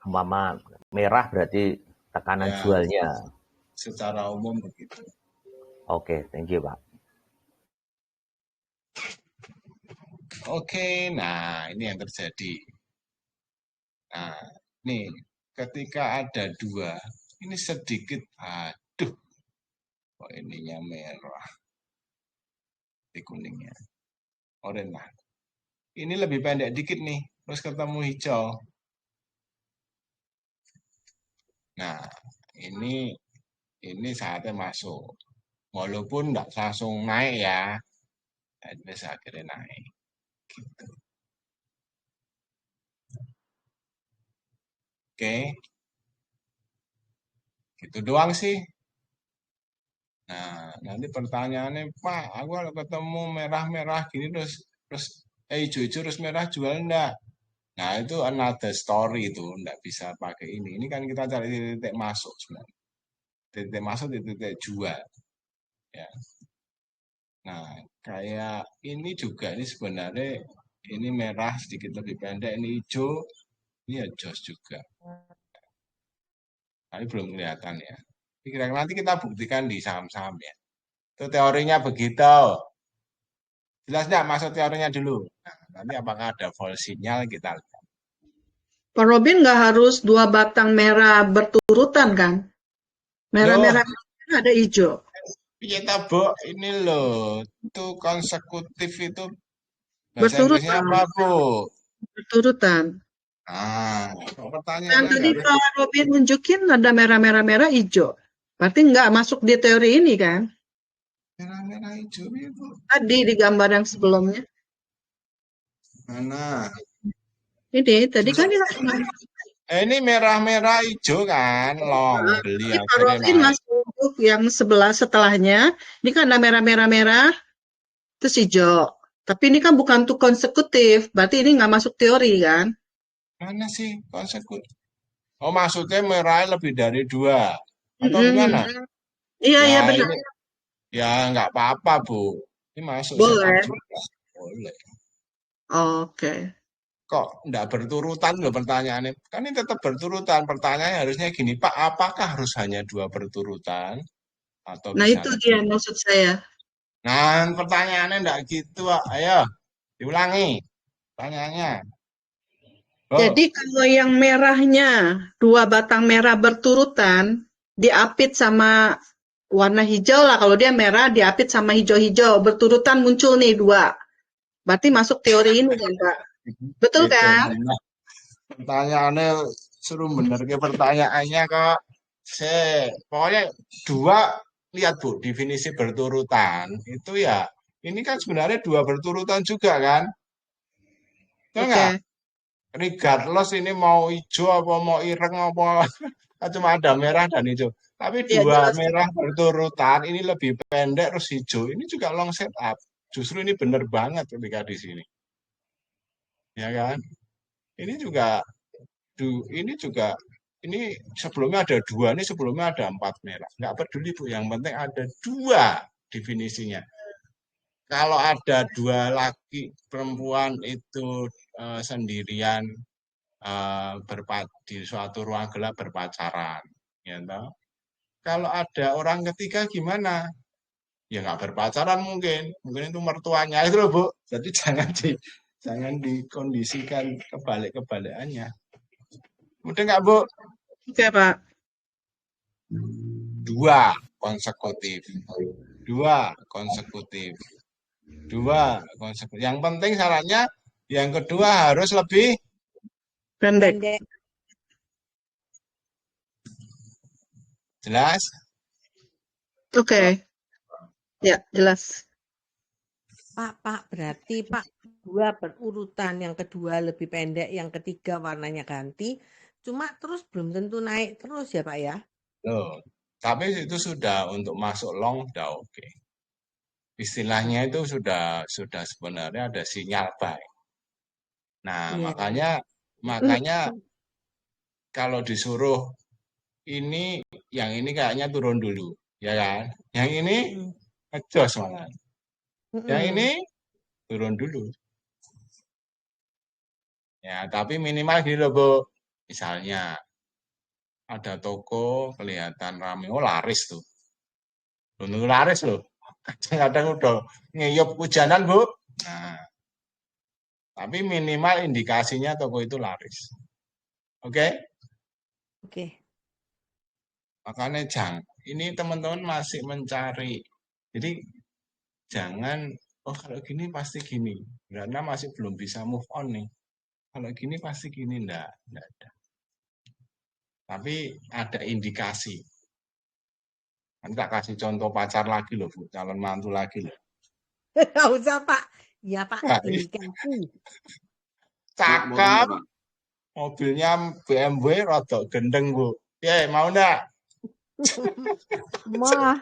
umpama merah berarti tekanan Ya, jualnya. secara umum begitu. Oke, thank you Pak. Oke, nah ini yang terjadi. Nah, nih ketika ada dua, ini sedikit, aduh, kok ininya merah, di kuningnya, oranye. Nah, ini lebih pendek dikit nih, terus ketemu hijau. Nah, ini saatnya masuk. Walaupun nggak langsung naik ya, ini akhirnya naik. Gitu. Oke, gitu doang sih. Nah, nanti pertanyaannya, Pak, aku kalau ketemu merah-merah gini terus hijau-hijau terus merah jual enggak? Nah, itu another story itu, enggak bisa pakai ini. Ini kan kita cari titik masuk sebenarnya. Titik masuk, titik jual. Ya. Nah, kayak ini juga, ini sebenarnya ini merah sedikit lebih pendek, ini hijau, ini ya jos juga. Tapi belum kelihatan ya. Kira-kira nanti kita buktikan di saham-saham ya. Itu teorinya begitu. Jelas nggak maksud teorinya dulu? Nah, nanti apakah ada false signal kita lihat. Pak Robin nggak harus 2 batang merah berturutan kan? Merah-merah ada hijau. Kita ini loh, itu konsekutif itu bahasa Inggrisnya apa Bu? Berturutan. Nah, Yang pertanyaannya tadi Pak Robin nunjukin ada merah-merah hijau. Berarti nggak masuk di teori ini kan? merah-merah hijau itu. Tadi di gambar yang sebelumnya. Mana? Ini tadi kan Ini merah-merah hijau kan, long beli Pak Robin masuk yang sebelah setelahnya. Ini kan ada merah-merah, terus hijau. Tapi ini kan bukan tuh konsekutif, berarti ini nggak masuk teori kan? Mana sih konsekutif? Oh maksudnya merah lebih dari 2 atau gimana? Iya benar. Ya nggak apa-apa Bu, ini masuk. Boleh. Boleh. Oke. Kok nggak berturutan loh pertanyaannya? Kan ini tetap berturutan. Pertanyaannya harusnya gini, Pak, apakah harus hanya 2 berturutan? Atau Nah bisa itu dia maksud saya. Nah pertanyaannya nggak gitu, Pak. Ayo diulangi pertanyaannya. Oh. Jadi kalau yang merahnya 2 batang merah berturutan diapit sama warna hijau lah. Kalau dia merah diapit sama hijau-hijau berturutan muncul nih 2. Berarti masuk teori ini kan Pak? Betul kan? Pertanyaannya suruh bener ke pertanyaannya kok. Pokoknya dua, lihat Bu, definisi berturutan itu ya, ini kan sebenarnya dua berturutan juga kan? Betul Oke. nggak? Regardless ini mau hijau apa mau ireng apa, kan cuma ada merah dan hijau. Tapi Iya, dua jelas. merah berturutan, ini lebih pendek terus hijau. Ini juga long setup. Justru ini bener banget ketika di sini. Ya kan? Ini juga, ini sebelumnya ada dua, ini sebelumnya ada 4 merah. Nggak peduli Bu, yang penting ada dua definisinya. Kalau ada dua laki perempuan itu sendirian di suatu ruang gelap berpacaran, ya toh. Kalau ada orang ketiga gimana? Ya nggak berpacaran mungkin itu mertuanya itu loh Bu. Jadi jangan dikondisikan kebalik-kebalikannya. Mudah nggak Bu? Oke, Pak. Dua konsekutif. Yang penting syaratnya yang kedua harus lebih Pendek. jelas. Oke. Ya, jelas. Pak, berarti Pak dua berurutan, yang kedua lebih pendek, yang ketiga warnanya ganti. Cuma terus belum tentu naik terus ya Pak ya? Loh, tapi itu sudah untuk masuk long udah oke. Istilahnya itu sudah sebenarnya ada sinyal buy. Nah, Iya. makanya kalau disuruh ini, yang ini kayaknya turun dulu, ya kan? Yang ini ngejos malah. Yang ini turun dulu. Ya, tapi minimal gini loh Bu. Misalnya ada toko kelihatan rame, oh laris tuh. Belum laris loh. Kadang-kadang udah ngeyup hujanan Bu. Nah, tapi minimal indikasinya toko itu laris. Oke? Oke. Makanya ini teman-teman masih mencari. Jadi jangan, oh kalau gini pasti gini. Karena masih belum bisa move on nih. Kalau gini pasti gini, enggak ada. Tapi ada indikasi. Nanti tak kasih contoh pacar lagi loh Bu, calon mantu lagi loh. Nggak usah Pak. Ya Pak, Nah, indikasi. Cakep, mobilnya BMW rodok gendeng Bu. Ya, mau enggak? Mah.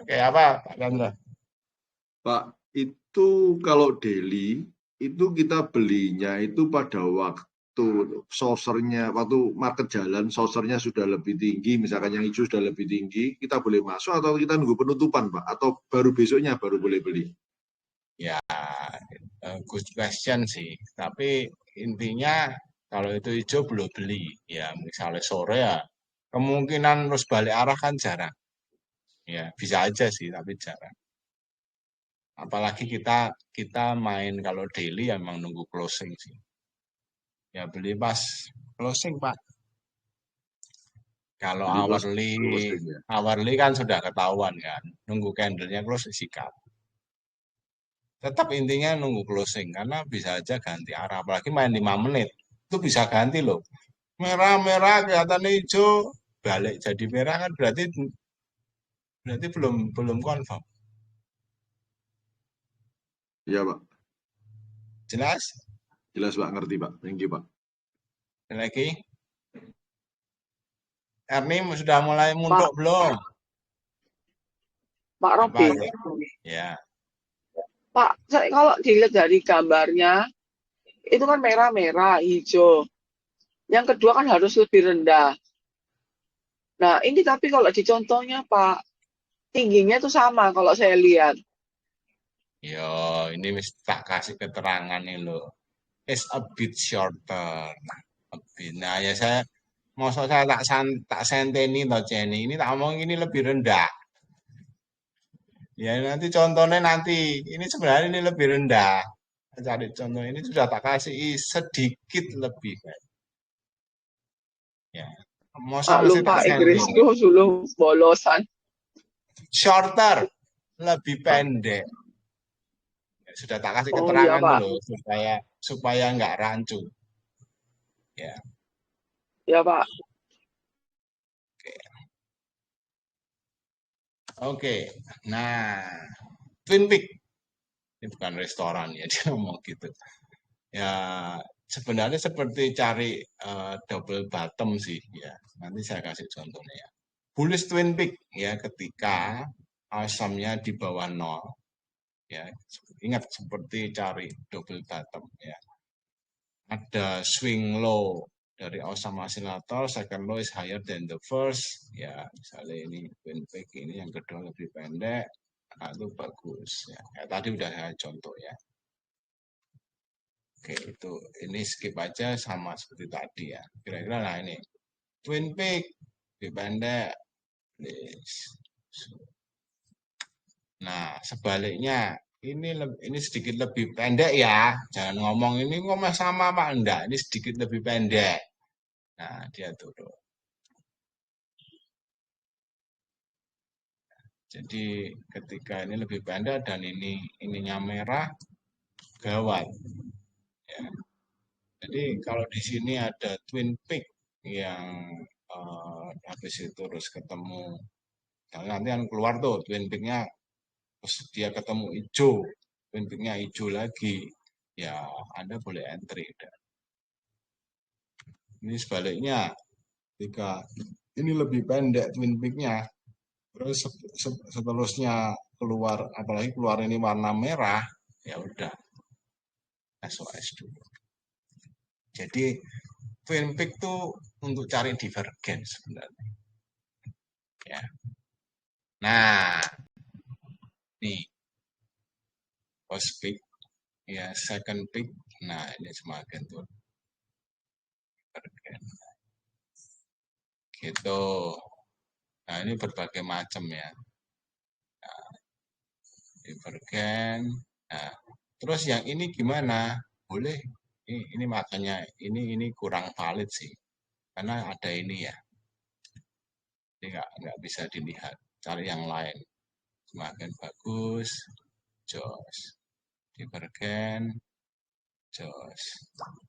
Oke, apa Pak Chandra? Pak, itu kalau daily itu kita belinya itu pada waktu saucernya, waktu market jalan saucernya sudah lebih tinggi, misalkan yang hijau sudah lebih tinggi, kita boleh masuk atau kita nunggu penutupan Pak? Atau baru besoknya baru boleh beli? Ya, good question sih. Tapi intinya kalau itu hijau belum beli. Ya, misalnya sore ya, kemungkinan terus balik arah kan jarang. Ya, bisa aja sih, tapi jarang. Apalagi kita main kalau daily ya memang nunggu closing sih. Ya beli pas closing Pak. Kalau hourly kan sudah ketahuan kan. Nunggu candlenya close sikat. Tetap intinya nunggu closing karena bisa aja ganti arah. Apalagi main 5 menit. Itu bisa ganti loh. Merah-merah kelihatan hijau, balik jadi merah kan berarti belum confirm. Iya Pak. Jelas? Jelas Pak, ngerti Pak. Thank you Pak. Lagi? Erni sudah mulai munduk belum? Pak Robi. Ya. Pak, kalau dilihat dari gambarnya, itu kan merah-merah, hijau. Yang kedua kan harus lebih rendah. Nah, ini tapi kalau di contohnya Pak, tingginya itu sama kalau saya lihat. Yo, ini tak kasih keterangan nih lo. It's a bit shorter. Nah, ya saya tak senteni toh Jenny. Ini tak ngomong ini lebih rendah. Ya nanti contohnya ini sebenarnya ini lebih rendah. Cari contoh ini sudah tak kasih sedikit lebih. Ya. Lupa Inggrisku dulu bolosan. Shorter, lebih pendek. Ya, sudah tak kasih keterangan dulu supaya nggak rancu. ya. Ya, Pak. Oke. Nah, Twin Peak ini bukan restoran ya, dia ngomong gitu. Ya, sebenarnya seperti cari double bottom sih ya. Nanti saya kasih contohnya ya. Bullish Twin Peak ya, ketika asamnya di bawah 0 ya. Ingat seperti cari double bottom ya. Ada swing low dari awesome oscillator, second low is higher than the first ya. Misalnya ini Twin Peak, ini yang kedua lebih pendek, nah itu bagus ya. Kayak tadi udah saya contoh ya. Oke, itu ini skip aja sama seperti tadi ya. Kira-kira nah ini Twin Peak lebih pendek. Nah, sebaliknya ini sedikit lebih pendek ya. Jangan ngomong ini ngomong sama Pak, enggak. Ini sedikit lebih pendek. Nah, dia turun. Jadi ketika ini lebih pendek dan ininya merah, gawat. Ya. Jadi kalau di sini ada Twin Peak yang habis itu terus ketemu, nanti kan keluar tuh Twin Peak-nya, terus dia ketemu hijau, Twin Peak-nya hijau lagi, ya Anda boleh entry. Ini sebaliknya, ketika ini lebih pendek Twin Peak-nya, terus seterusnya keluar, apalagi keluar ini warna merah, ya udah SOS dulu. Jadi Twin Peak tuh untuk cari divergen sebenarnya. Ya. Nah, nih first peak, ya second peak, nah ini semakin tuh divergen. Gitu. Nah ini berbagai macam ya. Nah, divergen. Nah, terus yang ini gimana? Boleh. Ini makanya ini kurang valid sih, karena ada ini ya. Jadi nggak bisa dilihat. Cari yang lain. Semakin bagus, jos. Divergen, jos.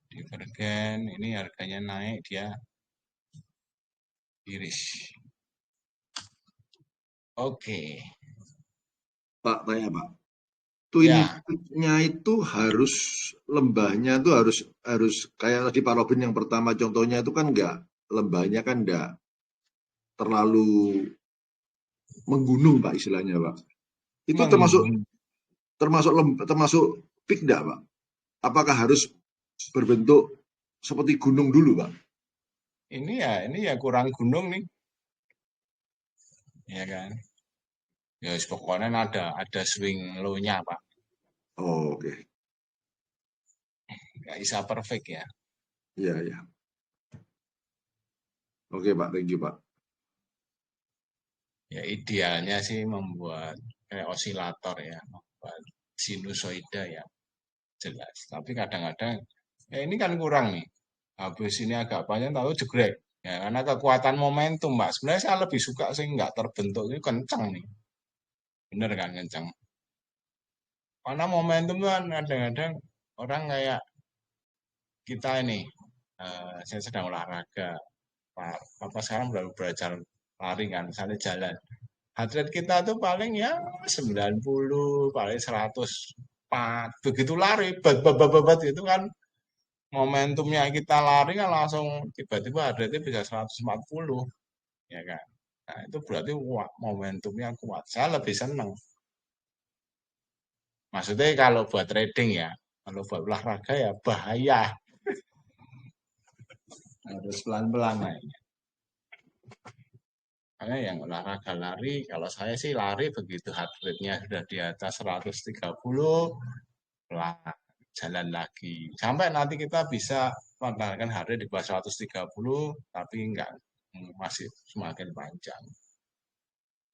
Divergen, ini harganya naik, dia iris. Oke. Pak, tanya Pak. Twin Peak-nya itu harus lembahnya itu harus kayak tadi Pak Robin yang pertama contohnya itu kan enggak, lembahnya kan enggak terlalu menggunung Pak istilahnya Pak. Itu termasuk peak enggak Pak? Apakah harus berbentuk seperti gunung dulu Pak? Ini ya kurang gunung nih. Ya kan? Ya pokoknya ada swing low-nya Pak. Oh, oke. Nggak bisa perfect ya. Iya, ya. Oke Pak, thank you Pak. Ya idealnya sih membuat kayak osilator ya, membuat sinusoida ya, jelas. Tapi kadang-kadang ya ini kan kurang nih. Habis ini agak panjang tahu jegrek. Ya karena kekuatan momentum Mbak. Sebenarnya saya lebih suka sih nggak terbentuk itu kencang nih. Bener kan kencang. Karena momentum kan kadang-kadang orang kayak kita ini, saya sedang olahraga, Papa sekarang baru belajar lari kan, misalnya jalan. Heart rate kita tuh paling ya 90, paling 104. Begitu lari, bat itu kan momentumnya kita lari kan langsung tiba-tiba heart rate bisa 140. Ya kan. Nah, itu berarti momentumnya kuat. Saya lebih seneng. Maksudnya kalau buat trading ya, kalau buat olahraga ya bahaya. Harus pelan-pelan naiknya. Karena yang olahraga lari, kalau saya sih lari begitu heart rate-nya sudah di atas 130, pelan, jalan lagi. Sampai nanti kita bisa mengatakan heart rate di bawah 130, tapi enggak, masih semakin panjang.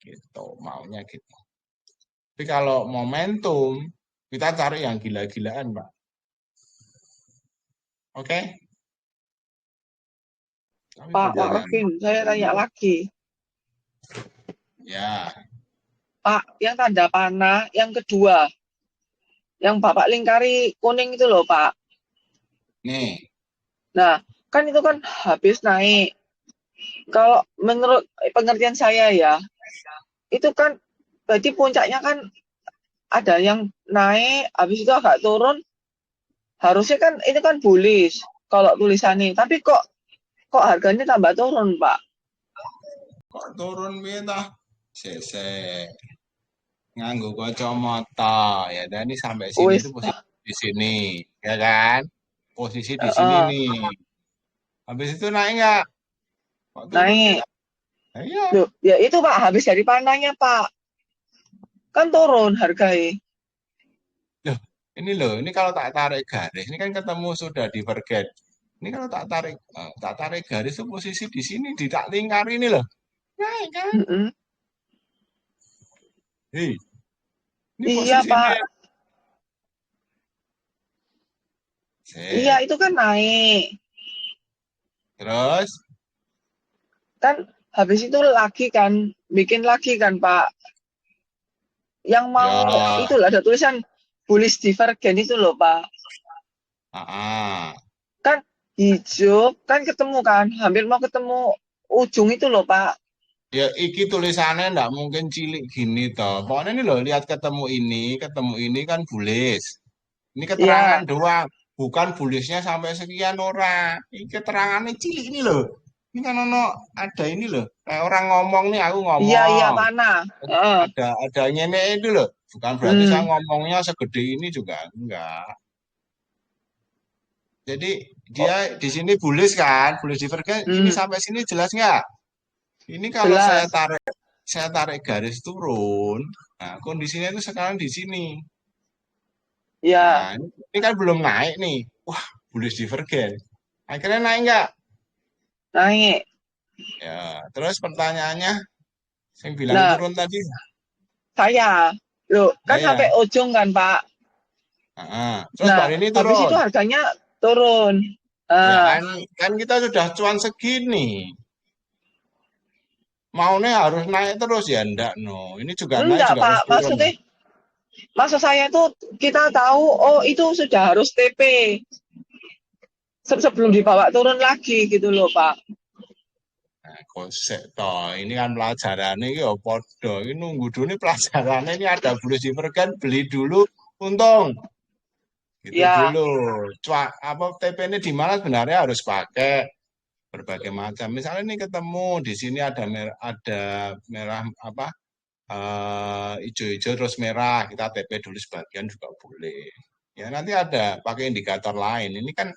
Gitu, maunya gitu. Tapi kalau momentum, kita cari yang gila-gilaan, Pak. Oke? Pak Robin, saya tanya lagi. Ya. Pak, yang tanda panah, yang kedua, yang Bapak lingkari kuning itu loh Pak. Nih. Nah, kan itu kan habis naik. Kalau menurut pengertian saya ya, itu kan berarti puncaknya kan ada yang naik, habis itu agak turun. Harusnya kan ini kan bullish kalau tulisannya, tapi kok harganya tambah turun, Pak? Kok turun piye tah? Sesek. Nganggo kacamata ya. Dan ini sampai sini Wis, itu posisi di sini, ya kan? Posisi di sini heeh, nih. Habis itu naik nggak? Kok turun naik. kita? Nah, iya. Loh, ya itu Pak, habis dari pandangnya Pak. Kan turun harganya. Loh, ini kalau tak tarik garis, ini kan ketemu sudah divergen. Ini kalau tak tarik garis itu posisi di sini, di tak lingkar ini loh. Naik kan? Mm-mm. Hei, ini Iya posisi Pak, ini. iya itu kan naik. Terus, Kan habis itu lagi kan, bikin lagi kan Pak. Yang mau ya, itulah ada tulisan bullish divergen itu loh Pak. Kan hijau kan ketemu kan, hampir mau ketemu ujung itu loh Pak. ya iki tulisannya ndak mungkin cilik gini toh. Pokoknya ini loh, lihat ketemu ini kan bullish. Ini keterangan Iya, doang, bukan bulishnya sampai sekian orang. Ini keterangannya cilik ini loh. Ini kan ada ini loh. Kayak orang ngomong nih, aku iya ngomong. mana? Heeh. Ada nyene itu loh. Bukan berarti saya Hmm, ngomongnya segede ini juga enggak. Jadi oh, dia di sini bullish kan, bullish divergen. Ini hmm, sampai sini jelas nggak? Ini kalau jelas. saya tarik garis turun. Nah, kondisinya itu sekarang di sini. Ya, Nah, ini kan belum naik nih. Wah, bullish divergen. Akhirnya naik nggak? naik. Ya, terus pertanyaannya, yang bilang Nah, turun tadi, saya, loh, kan saya. sampai ujung kan Pak. Terus Nah, Pak ini habis turun. itu harganya turun. Ya Nah, kan kita sudah cuan segini. Maunya harus naik terus ya enggak no. Ini juga naik enggak juga harus Pak, turun. maksud saya itu kita tahu, oh itu sudah harus TP. Sebelum dibawa turun lagi gitu loh Pak. Nah, konsep toh. Ini kan pelajarannya ini ya podo. Ini nunggu dulu nih pelajarannya ini ada bullish divergen, beli dulu untung. Gitu Ya, dulu. Apa TP ini di mana sebenarnya harus pakai berbagai macam. Misalnya ini ketemu di sini ada merah apa hijau-hijau terus merah, kita TP dulu sebagian juga boleh. Ya nanti ada pakai indikator lain. Ini kan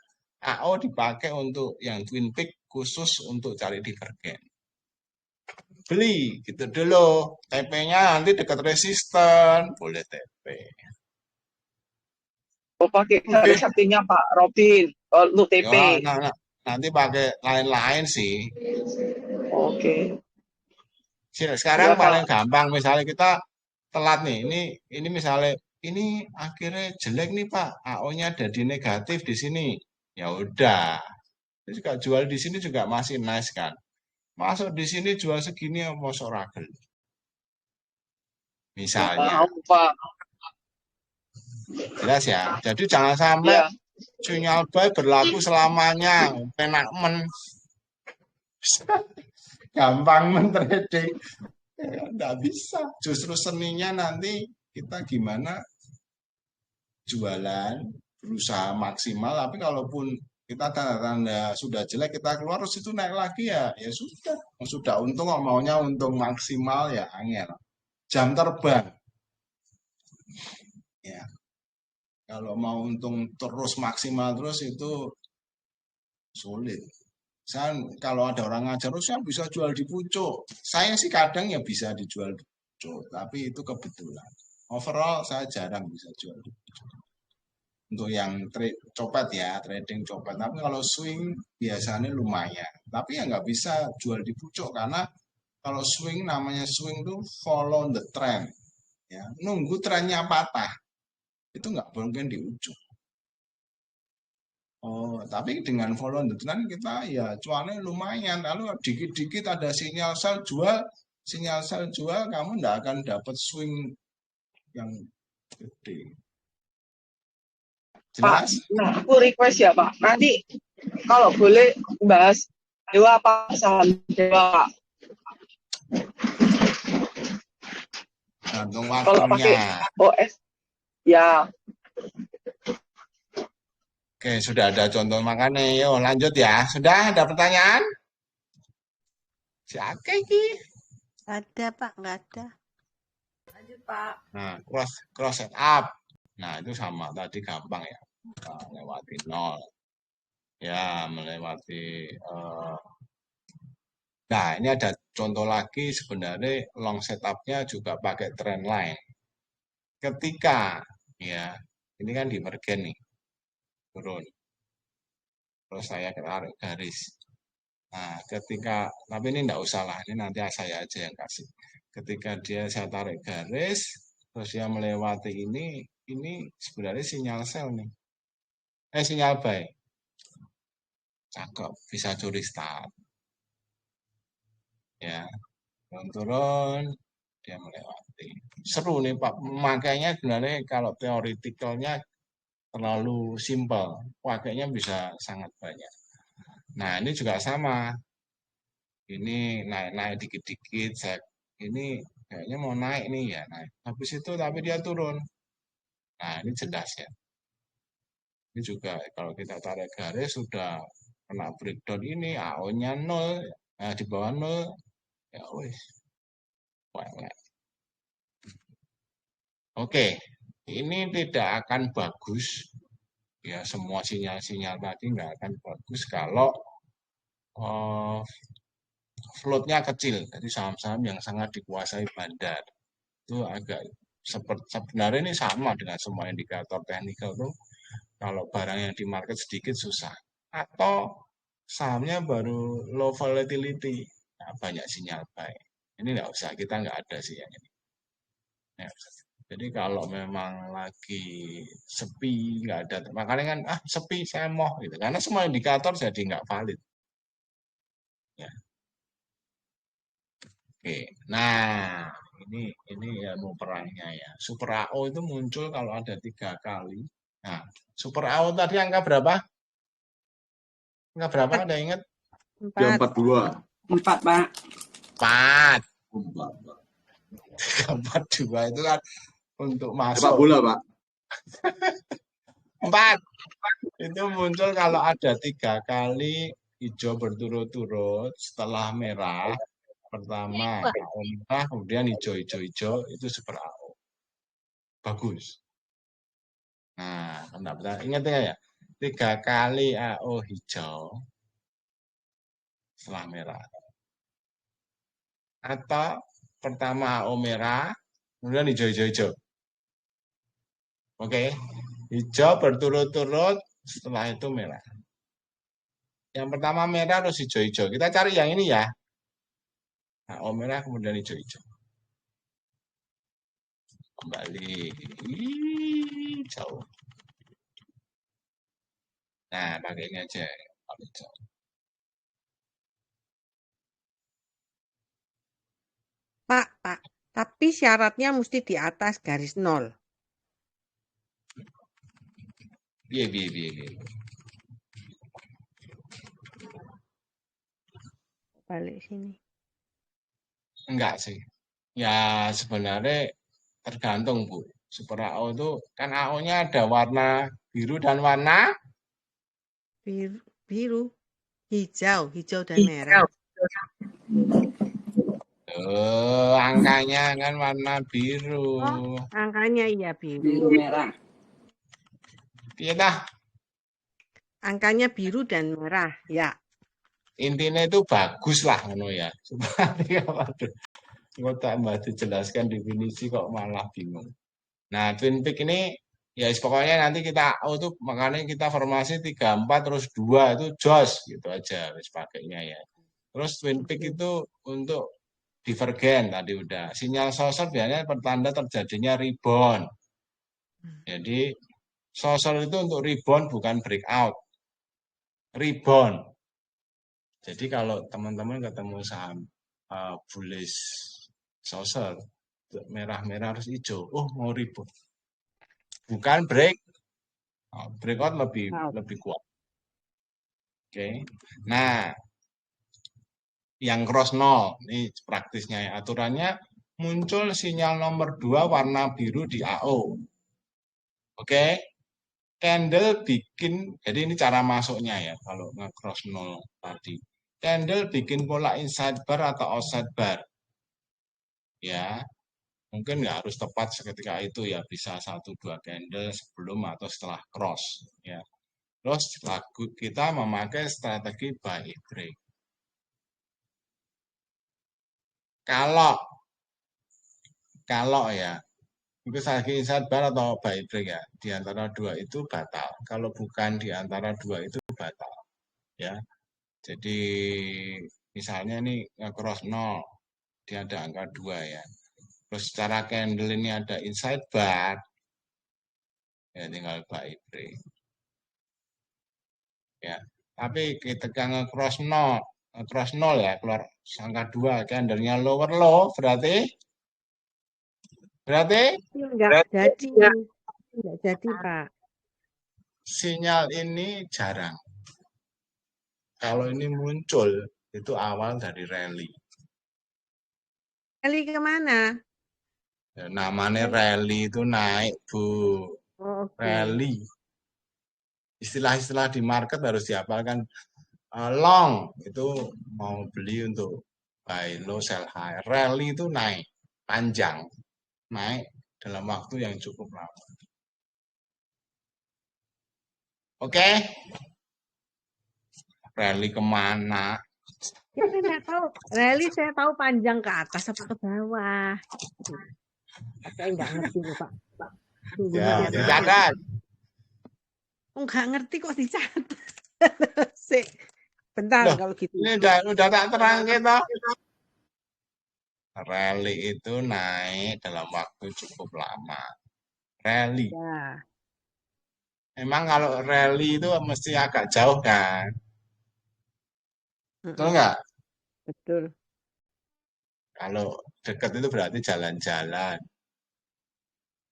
AO dipakai untuk yang Twin Peak khusus untuk cari divergen. Beli gitu dulu. TP-nya nanti dekat resisten, boleh TP. oh pakai Oke. garis saktinya Pak Robin untuk TP. Ya, nanti pakai lain-lain sih. Oke. Sekarang Ya paling Pak. gampang misalnya kita telat nih. Ini misalnya ini akhirnya jelek nih Pak. AO-nya ada di negatif di sini. Ya udah. Ini juga jual di sini juga masih nice kan. Masuk di sini jual segini ya mosok ragel. Misalnya. Mau Pak. Jelas ya. Jadi jangan sampai Ya. sinyal buy berlaku selamanya. Penak gampang mentrading. Ya, enggak bisa. Justru seninya nanti kita gimana jualan, berusaha maksimal, tapi kalaupun kita tanda-tanda sudah jelek, kita keluar terus itu naik lagi ya sudah untung, maunya untung maksimal ya angel. Jam terbang. Ya. Kalau mau untung terus maksimal terus itu sulit. Kalau ada orang ngajar, saya bisa jual di pucuk. Saya sih kadang ya bisa dijual di pucuk, tapi itu kebetulan. Overall saya jarang bisa jual di pucuk. Untuk yang copet ya, trading copet. Tapi kalau swing biasanya lumayan. Tapi ya nggak bisa jual di pucuk karena kalau swing namanya swing tuh follow the trend. Ya, nunggu trennya patah. Itu nggak mungkin di ujung. Oh, tapi dengan follow the trend kita ya cuannya lumayan. Lalu dikit-dikit ada sinyal sell jual, kamu nggak akan dapat swing yang gede. Pak, Jelas? nah aku request ya Pak. Nanti kalau boleh bahas Dewa apa saham Dewa, Pak? Gantung Kalau pakai waktunya. OS, ya. Oke, sudah ada contoh makanya. Yuk lanjut ya. Sudah ada pertanyaan? Si Ake ki. Ada Pak, nggak ada. Lanjut, Pak. Nah, cross set up. Nah, itu sama tadi gampang ya. Nah, melewati 0. Ya, melewati nah, ini ada contoh lagi sebenarnya long setup-nya juga pakai trend line. Ketika ya, ini kan divergen nih. Turun. Terus saya tarik garis. Nah, ketika tapi ini enggak usah lah, ini nanti saya aja yang kasih. Ketika saya tarik garis, terus dia melewati ini sebenarnya sinyal sell nih. Sinyal buy. Cakep, bisa curi start. Ya, turun, dia melewati. Seru nih Pak, makanya sebenarnya kalau teoretikalnya terlalu simpel, pakainya bisa sangat banyak. Nah, ini juga sama. Ini naik-naik dikit-dikit, ini kayaknya mau naik nih ya, naik. Habis itu tapi dia turun. Nah, ini jelas ya. Ini juga kalau kita tarik garis sudah kena breakdown ini, AO-nya 0, nah, di bawah 0, ya wis. Oke, ini tidak akan bagus, ya semua sinyal-sinyal tadi nggak akan bagus kalau floatnya kecil, jadi saham-saham yang sangat dikuasai bandar itu agak sebenarnya ini sama dengan semua indikator teknikal tuh. Kalau barang yang di market sedikit susah, atau sahamnya baru low volatility, nah, banyak sinyal buy. Ini nggak usah, kita nggak ada sih yang ini. Ya, jadi kalau memang lagi sepi, nggak ada, makanya kan sepi saya mau gitu, karena semua indikator jadi nggak valid. Ya. Oke, nah ini ya perangnya ya. Super AO itu muncul kalau ada 3 kali. Nah, Super AO tadi angka berapa? Angka berapa? Ada ingat? 42. 4, Pak. 4. 42 itu kan untuk masuk. Sepak bola, Pak. 4. Itu muncul kalau ada 3 kali hijau berturut-turut setelah merah. Pertama AO merah, kemudian hijau itu super AO. Bagus. Nah, ingat ya? 3 kali AO hijau setelah merah. Atau pertama AO merah, kemudian hijau. Oke. Hijau berturut-turut, setelah itu merah. Yang pertama merah terus hijau. Kita cari yang ini ya. AO merah kemudian hijau. Kembali jauh. Nah, pakai ini aja. Pak, tapi syaratnya mesti di atas garis 0. Iya. Balik sini. Enggak sih. Ya sebenarnya tergantung Bu. Super AO itu kan AO-nya ada warna biru dan warna biru, hijau dan merah. Angkanya kan warna biru. Oh, angkanya iya Biru merah. Iya dah. Angkanya biru dan merah, ya. Intinya itu bagus lah ngono ya. Kok tambah dijelaskan definisi kok malah bingung. Nah, Twin Peak ini ya pokoknya nanti kita tuh makanya kita formasi 3, 4 terus 2 itu jos gitu aja wis pakainya ya. Terus Twin Peak itu untuk divergen tadi udah. Sinyal saucer biasanya pertanda terjadinya rebound. Jadi saucer itu untuk rebound bukan breakout. Rebound. Jadi kalau teman-teman ketemu saham bullish saucer merah-merah harus hijau. Oh, mau rebound. Bukan breakout lebih kuat. Oke. Nah, yang cross 0, ini praktisnya ya. Aturannya muncul sinyal nomor 2 warna biru di AO. Oke. Candle bikin, jadi ini cara masuknya ya, kalau nge-cross 0 tadi. Candle bikin pola inside bar atau outside bar. Ya, mungkin nggak harus tepat seketika itu ya, bisa 1-2 candle sebelum atau setelah cross. Ya. Terus kita memakai strategi buy break. Kalau ya, itu strategi inside bar atau buy break ya, di antara dua itu batal. Kalau bukan di antara dua itu batal. Ya, jadi misalnya ini cross 0, dia ada angka 2 ya. Terus secara candle ini ada inside bar, ya tinggal buy break. Ya, tapi ketika nge-cross 0 ya, keluar angka 2, candlenya lower low, berarti Enggak jadi Pak. Sinyal ini jarang. Kalau ini muncul, itu awal dari rally. Rally kemana? Ya, namanya rally itu naik, Bu. Oh, oke. Rally. Istilah-istilah di market harus dihafalkan. Long itu mau beli untuk buy low, sell high. Rally itu naik, panjang. Naik dalam waktu yang cukup lama. Oke? Rally kemana? Ya, saya nggak tahu. Rally saya tahu panjang ke atas apa ke bawah. Saya nggak ngerti loh Pak. Ya, dicatat. Nggak ngerti kok dicatat. Sih. Bentar Loh, kalau gitu. ini udah tak terang gitu. Rally itu naik dalam waktu cukup lama. Rally. Ya. Emang kalau rally itu mesti agak jauh kan? Betul nggak? Betul. Kalau dekat itu berarti jalan-jalan.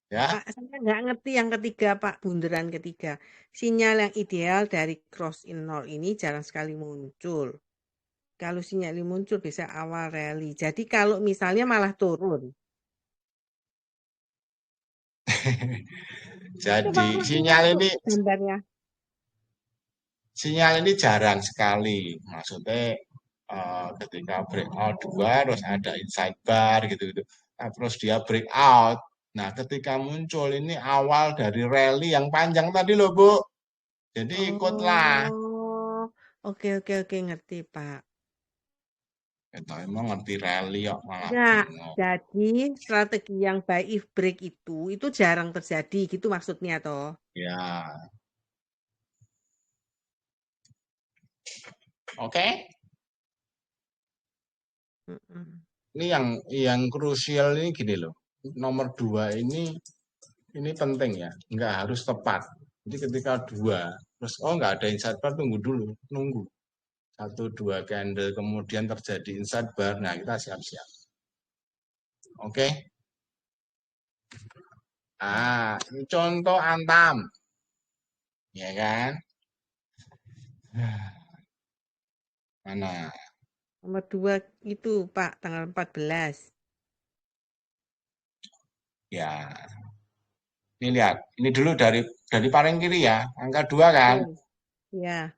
Ya. Pak, saya nggak ngerti yang ketiga Pak, bunderan ketiga. Sinyal yang ideal dari cross in 0 ini jarang sekali muncul. Kalau sinyal ini muncul bisa awal rally. Jadi kalau misalnya malah turun. Jadi sinyal ini gambarnya. Sinyal ini jarang sekali. Maksudnya ketika breakout 2 terus ada inside bar gitu-gitu. Nah, terus dia breakout. Nah, ketika muncul ini awal dari rally yang panjang tadi loh, Bu. Jadi ikutlah. Oh, oke ngerti Pak. Kita emang ngerti rally kok malah Enggak, bingung. jadi strategi yang buy if break itu jarang terjadi gitu maksudnya toh. Ya. Oke. Ini yang krusial ini gini loh. Nomor 2 ini penting ya. Nggak harus tepat. Jadi ketika 2, terus nggak ada inside bar, tunggu dulu. Nunggu. 1-2 candle kemudian terjadi inside bar. Nah, kita siap-siap. Oke. Ini contoh Antam. Ya kan? Mana? Nomor 2 itu Pak, tanggal 14. Ya. Ini lihat. Ini dulu dari paling kiri ya. Angka 2 kan? Ya.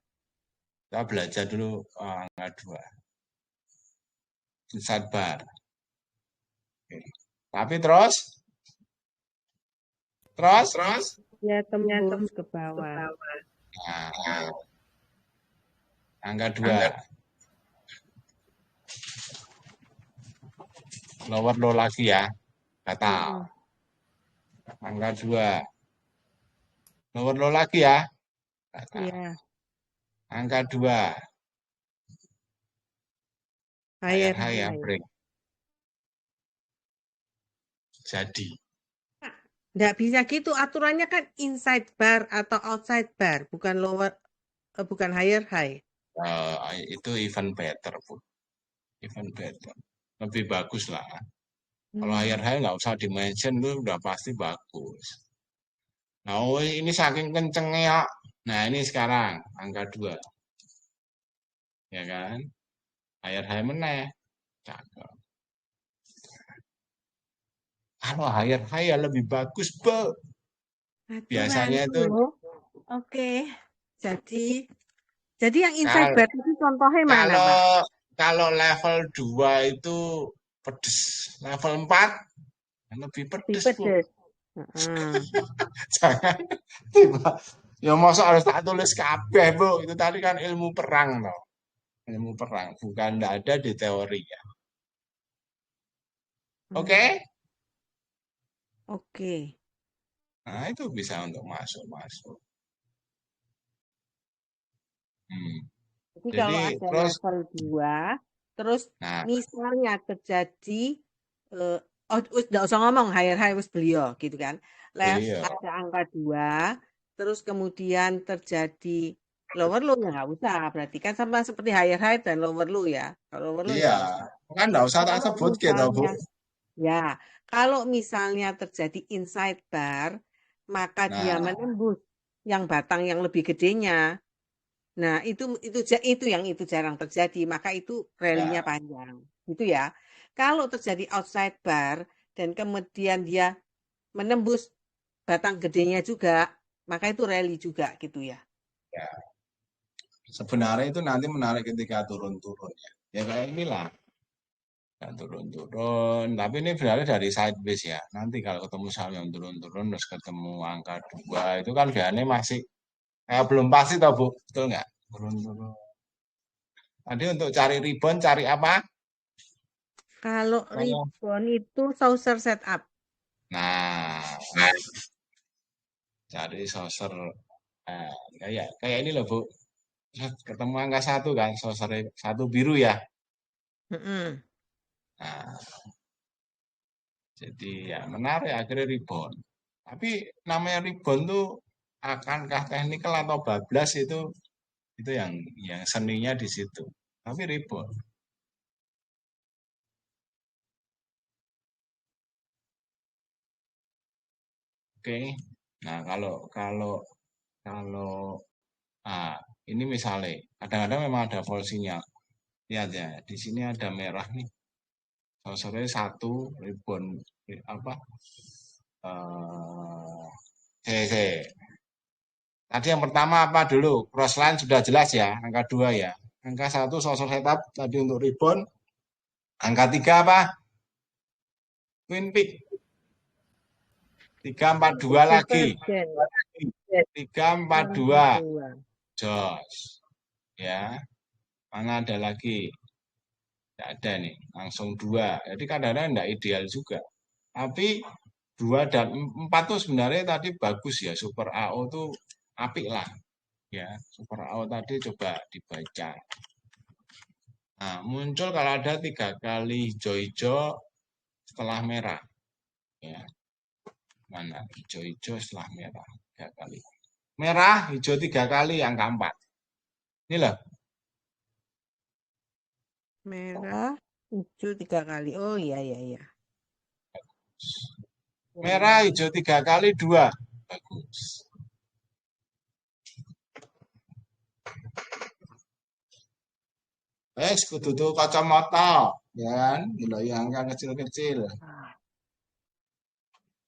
Kita belajar dulu angka 2. Inside bar. Oke. Tapi terus? Ya tembus ke bawah. Nah, angka 2. Lower low lagi ya. Batal. Angka 2. Lower low lagi ya. Batal. Iya. Angka 2. Higher break. Jadi. Nggak bisa gitu. Aturannya kan inside bar atau outside bar. Bukan bukan higher high. Itu even better, Bu. Even better. Lebih bagus lah. Kalau higher high nggak usah dimention, itu udah pasti bagus. Nah, ini saking kencengnya. Nah, ini sekarang angka 2. ya kan? Higher high meneh. Cakep. Kalau higher high ya lebih bagus, Be. Biasanya itu loh. Oke. Jadi yang inside kalau bar itu contohnya mana, Pak? kalau level 2 itu pedes. Level 4 lebih pedes, Bu. Pedes. Jangan tiba. Ya masa harus tak tulis kabeh, Bu. Itu tadi kan ilmu perang loh. Ilmu perang, bukan enggak ada di teorinya. Oke? Oke. Nah, itu bisa untuk masuk. Jadi kalau ada terus level 2, terus misalnya terjadi udah usah ngomong higher high wis beliau gitu kan. Ada angka 2, terus kemudian terjadi lower low ya nggak usah, berarti kan sama seperti higher high dan lower low ya. Kalau lower low ya nggak usah. Kan nggak usah tak sebut gitu, Bu. Ya, kalau misalnya terjadi inside bar, maka dia menembus yang batang yang lebih gedenya. Nah, itu jarang terjadi, maka itu rally-nya panjang. Gitu ya. Kalau terjadi outside bar dan kemudian dia menembus batang gedenya juga, maka itu rally juga gitu ya. Ya. Sebenarnya itu nanti menarik ketika turun-turun ya. Ya kayak inilah. Turun-turun, tapi ini berarti dari sideways ya. Nanti kalau ketemu saham yang turun-turun terus ketemu angka 2 itu kan biasanya masih belum pasti tau, Bu. Betul nggak? Turun-turun. Tadi untuk cari rebound cari apa? Kalau rebound itu saucer setup. Nah, cari saucer kayak ini loh, Bu. Ketemu angka 1 kan, saucer 1 biru ya. Nah, jadi ya menarik akhirnya rebound. Tapi namanya rebound tuh akankah teknikal atau bablas itu yang seninya di situ. Tapi rebound. Oke. Nah, kalau ini misalnya kadang-kadang memang ada volsinya. Lihat ya, di sini ada merah nih. Saucernya 1 rebound apa? Tadi yang pertama apa dulu? Crossline sudah jelas ya, angka 2 ya. Angka 1 saucer setup tadi untuk rebound. Angka 3 apa? Twin peak. 342 lagi. 342. Jos. Ya. Mana ada lagi? Tidak ada nih, langsung 2. Jadi kadang-kadang tidak ideal juga. Tapi 2 dan 4 tuh sebenarnya tadi bagus ya. Super AO tuh apik lah. Ya, Super AO tadi coba dibaca. Nah, muncul kalau ada 3 kali hijau-hijau setelah merah. Ya. Mana hijau-hijau setelah merah 3 kali. Merah, hijau 3 kali, angka 4. Ini loh. Merah, hijau 3 kali. Oh iya. Merah, hijau 3 kali, 2. Bagus. Kudu tuh kacamata, ya kan? Gila yang angka kecil-kecil.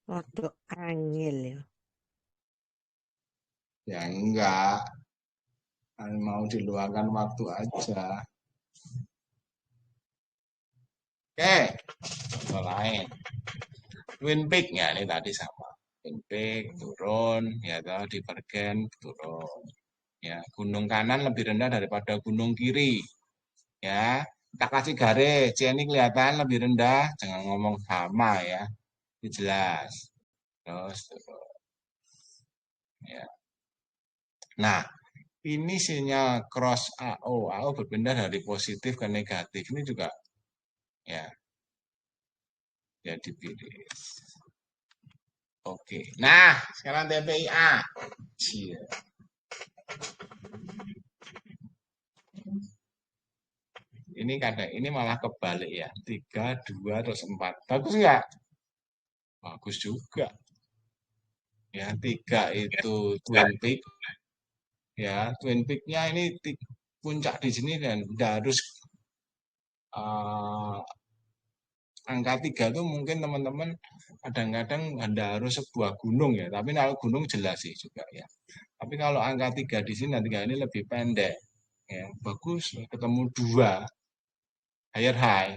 Rodok angel ya. Ya enggak. Mau diluangkan waktu aja. Oke, contoh lain. Twin peak ya, ini tadi sama. Twin peak turun, ya divergen turun. Ya, gunung kanan lebih rendah daripada gunung kiri. Ya, kita kasih garis, ini kelihatan lebih rendah, jangan ngomong sama ya. Ini jelas. Terus. Ya. Nah, ini sinyal cross AO. AO berpindah dari positif ke negatif. Ini juga ya dipilih. Oke. Nah, sekarang TPIA. Ini malah kebalik ya. 3, 2, terus 4. Bagus nggak? Bagus juga. Ya, 3 itu twin peak. Ya, twin peak-nya ini puncak di sini dan tidak harus angka 3 itu mungkin teman-teman kadang-kadang Anda harus sebuah gunung ya, tapi kalau gunung jelas sih juga ya. Tapi kalau angka 3 di sini, 3 ini lebih pendek ya, bagus ketemu 2 higher high.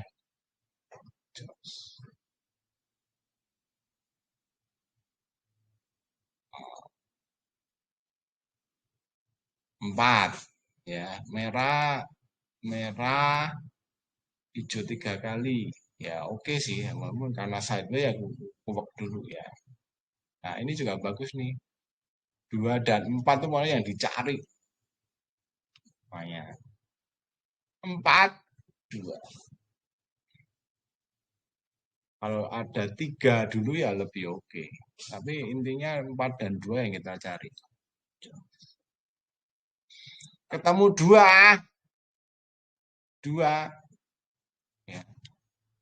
4 ya, merah hijau 3 kali. Ya oke sih, walaupun karena sideways ya kuwek dulu ya. Nah, ini juga bagus nih. 2 dan 4 itu malah yang dicari. Makanya 4 2. Kalau ada 3 dulu ya lebih oke. Tapi intinya 4 dan 2 yang kita cari. Ketemu 2. Ya.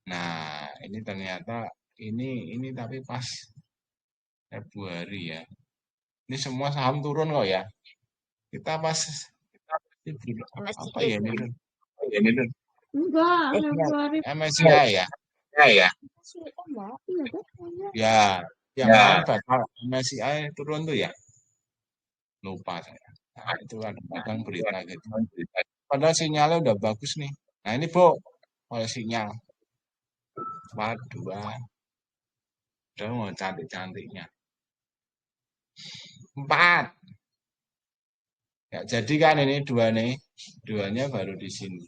Nah, ini ternyata ini tapi pas Februari ya. Ini semua saham turun kok ya. Kita pasti apa ya ini? Enggak, Enggak. Februari. MSCI ya. Iya, Ya, yang kemarin bakal MSCI turun tuh ya. Lupa saya. Nah, itu kadang berita gitu. Padahal sinyalnya udah bagus nih. Nah, ini Bu, oleh sinyal. 4 2. Udah mau cantik-cantiknya. 4. Ya, jadi kan ini 2 nih. 2-nya baru di sini.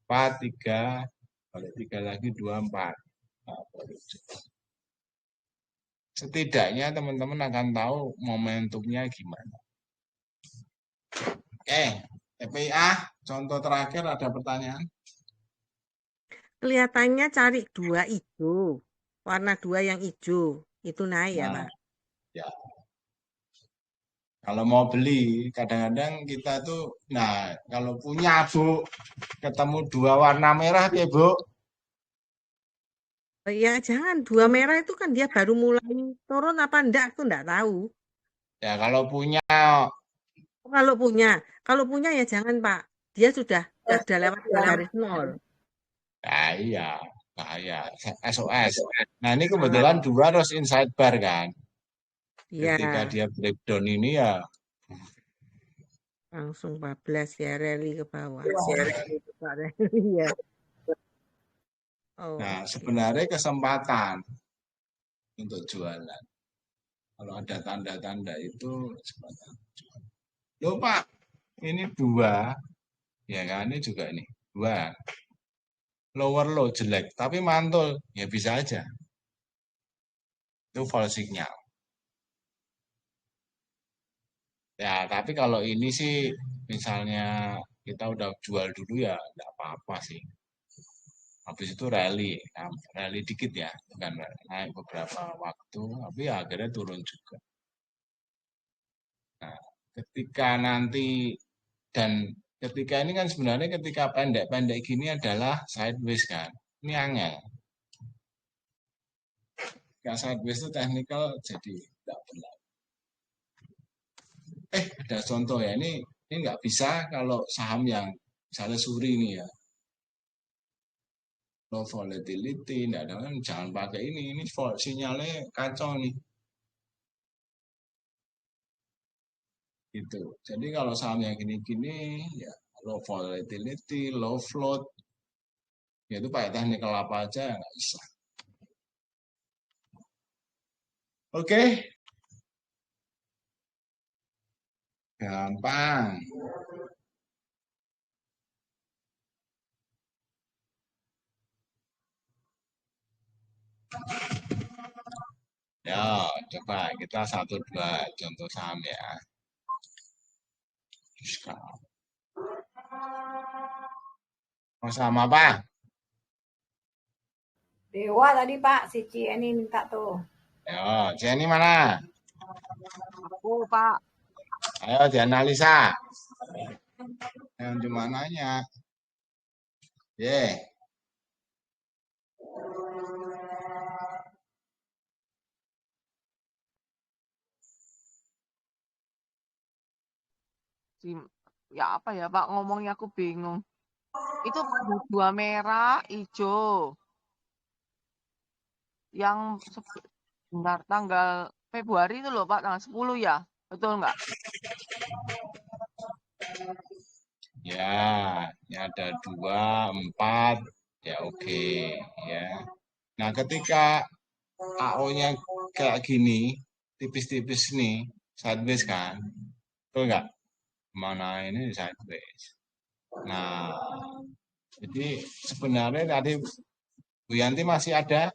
4 3, balik 3 lagi 2 4. Nah, setidaknya teman-teman akan tahu momentumnya gimana. Oke, FPA contoh terakhir ada pertanyaan. Kelihatannya cari 2 hijau. Warna 2 yang hijau. Itu naik ya, Pak? Ya. Kalau mau beli, kadang-kadang kita tuh, nah kalau punya Bu, ketemu 2 warna merah ya Bu. Ya jangan, 2 merah itu kan dia baru mulai turun apa enggak, aku enggak tahu. Ya kalau punya. Kalau punya ya jangan Pak. Dia sudah lewat garis 0. Nah, iya, bahaya. SOS. Nah ini kebetulan 2 terus inside bar kan. Ketika Iya, dia breakdown ini ya. langsung 14 ya rally ke bawah. Iya. Oh, Nah sebenarnya kesempatan untuk jualan. Kalau ada tanda-tanda itu kesempatan jualan. Loh Pak, ini 2. Ya kan, ini juga ini 2. Lower low jelek, tapi mantul. Ya bisa aja. Itu false signal. Ya, tapi kalau ini sih misalnya kita udah jual dulu ya enggak apa-apa sih. Habis itu rally dikit ya, bukan naik beberapa waktu, tapi ya akhirnya turun juga. Nah, ketika nanti dan ketika ini kan sebenarnya ketika pendek-pendek gini adalah sideways kan. Ini angel. Ketika sideways itu technical jadi tidak benar. Ada contoh ya, ini nggak bisa kalau saham yang misalnya suri ini ya. Low volatility, enggak ada kan jangan pakai ini sinyalnya kacau nih. Gitu. Jadi kalau saham yang gini-gini ya low volatility, low float, ya itu pakai technical apa aja nggak bisa. Oke. Gampang. Ya, coba kita 1-2 contoh saham ya. Mau saham apa? Dewa tadi Pak, si Cieni minta tuh. Ya, Jenny mana? Aku Pak. Ayo dianalisa. Yang cuma nanya. ya apa ya Pak ngomongnya aku bingung. Itu ada 2 merah, hijau. Yang benar tanggal Februari itu loh Pak, tanggal 10 ya? Betul nggak? Ya, ini ada 2, 4, ya oke, ya. Nah, ketika AO-nya kayak gini, tipis-tipis nih, sideways kan, betul nggak? Mana ini sideways. Nah, jadi sebenarnya tadi Bu Yanti masih ada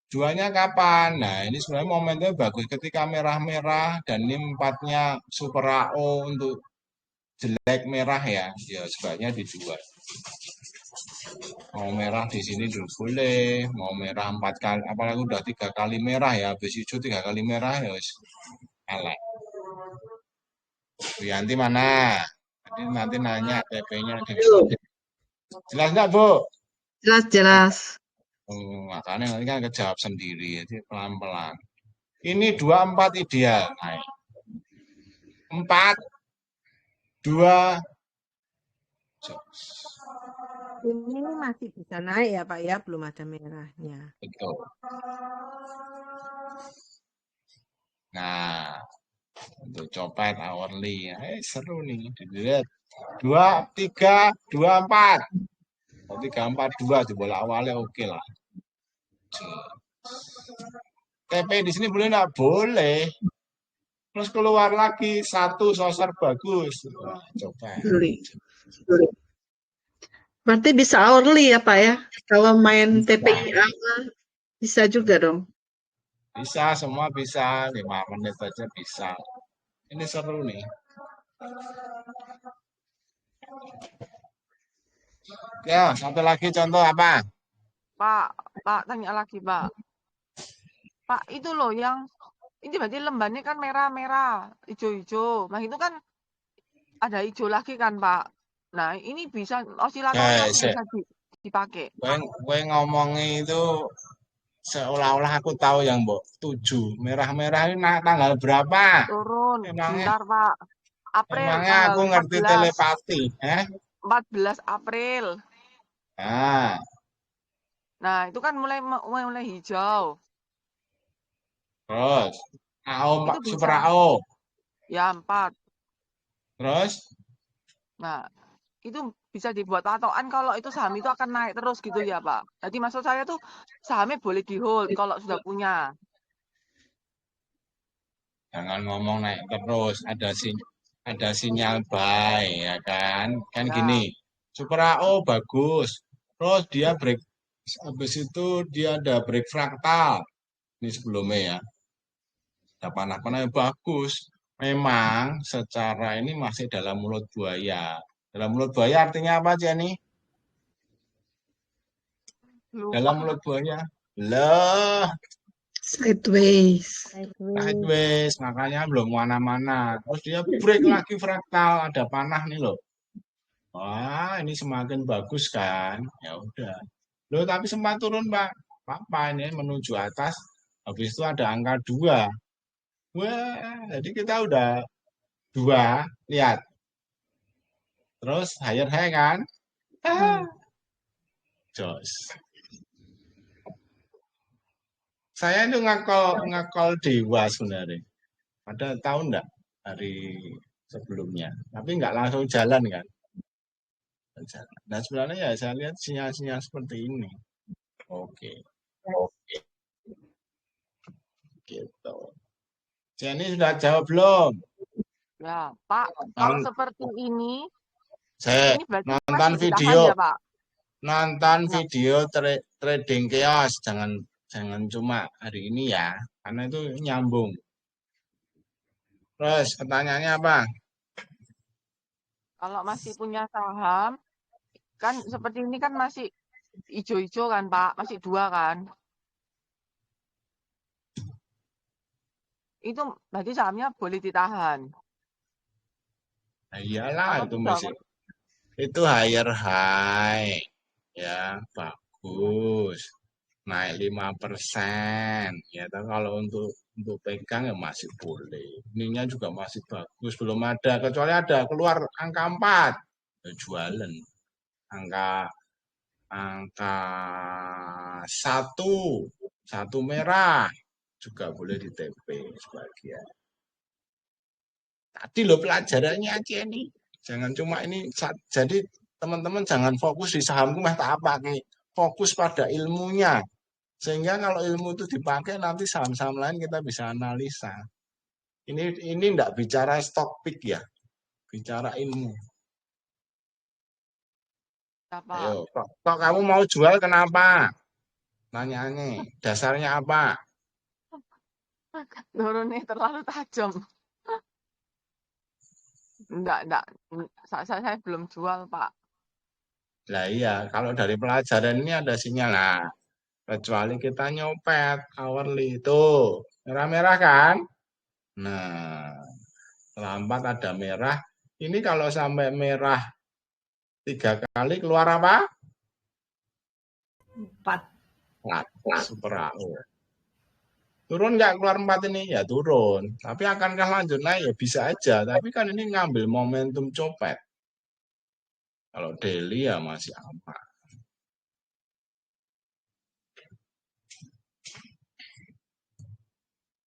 2-nya kapan? Nah, ini sebenarnya momennya bagus ketika merah-merah dan ini 4-nya super AO untuk jelek merah ya, ya sebaiknya dijual. Mau merah di sini dulu boleh, mau merah 4 kali, apalagi udah 3 kali merah ya, habis hijau 3 kali merah ya wis elek. Bu Yanti mana? Nanti nanya TP-nya. Jelas nggak Bu? Jelas. Makanya nanti kan kejawab sendiri, jadi pelan-pelan. Ini 24 ideal, naik. 4, 2, Ini masih bisa naik ya Pak ya, belum ada merahnya. betul. Nah, untuk copet hourly, seru nih, dilihat. 2, 3, 2, 4. 3, 4, 2 dibolak awalnya oke lah. TP di sini boleh nggak? Boleh. Terus keluar lagi 1 saucer bagus. Wah, coba. Berarti bisa hourly ya Pak ya? Kalau main TPIA bisa juga dong. Bisa, semua bisa. 5 menit aja bisa. Ini seru nih. Ya, satu lagi contoh apa? Pak, tanya lagi Pak. Pak, itu loh yang ini berarti lembannya kan merah-merah, hijau-hijau. Nah, itu kan ada hijau lagi kan, Pak. Nah, ini bisa osilatornya masih bisa dipakai. Gue ngomongin itu seolah-olah aku tahu yang Mbok 7. Merah-merah ini tanggal berapa? Turun. Emangnya, Bentar, Pak. April emangnya tanggal aku ngerti 14. telepati, 14 April. Nah, itu kan mulai hijau. terus AO Itu super bisa. AO. Ya, 4. Terus? Nah, itu bisa dibuat patokan kalau itu saham itu akan naik terus gitu ya, Pak. Jadi maksud saya tuh sahamnya boleh di-hold kalau sudah punya. Jangan ngomong naik terus, ada sinyal buy ya kan? Kan Ya. gini, super AO bagus. Terus dia break, habis itu dia ada break fraktal. Ini sebelumnya ya. Ada panah-panah yang bagus. Memang secara ini masih dalam mulut buaya. Dalam mulut buaya artinya apa aja nih? Dalam mulut buaya. Loh, Sideways. makanya belum mana-mana. Terus dia break lagi fraktal, ada panah nih loh. Wah, ini semakin bagus kan? Ya udah. Loh, tapi sempat turun, Pak. Apa ini menuju atas, habis itu ada angka 2. Wah, jadi kita udah 2, lihat. Terus higher high kan? Jos. Saya itu ngakol Dewa sebenarnya. Ada tahu enggak hari sebelumnya? Tapi enggak langsung jalan kan? Nah sebenarnya ya saya lihat sinyal-sinyal seperti ini. Oke. Gitu. Jenny sudah jawab belum? Ya, Pak. Kalau seperti ini berarti nonton masih video. ditahan ya, Pak? Nonton video trading chaos, jangan cuma hari ini ya, karena itu nyambung. Terus pertanyaannya apa? Kalau masih punya saham, kan seperti ini kan masih hijau-hijau kan, Pak? Masih 2 kan? Itu berarti sahamnya boleh ditahan. Nah, iyalah itu masih. Itu higher high. Ya, bagus. naik 5%. Ya, tapi kalau untuk pegang ya masih boleh. Ininya juga masih bagus, belum ada, kecuali ada keluar angka 4, ya jualan. Angka 1 merah juga boleh di TP sebagian. Tadi loh pelajarannya aja ini. Jangan cuma ini. Jadi teman-teman jangan fokus di sahamku mah tak apa nih. Fokus pada ilmunya. Sehingga kalau ilmu itu dipakai nanti saham-saham lain kita bisa analisa. Ini enggak bicara stock pick ya. Bicara ilmu. Apa? Ayo, kok kamu mau jual kenapa? Nanyanya, dasarnya apa? Turunnya terlalu tajam. Enggak. Saya belum jual, Pak. Lah iya, kalau dari pelajaran ini ada sinyal lah. Kecuali kita nyopet hourly itu. Merah-merah kan? Nah, lambat ada merah. Ini kalau sampai merah 3 kali keluar apa? 4. Super AO. Turun nggak keluar 4 ini? Ya turun. Tapi akankah lanjut naik? Ya bisa aja. Tapi kan ini ngambil momentum copet. Kalau daily ya masih aman.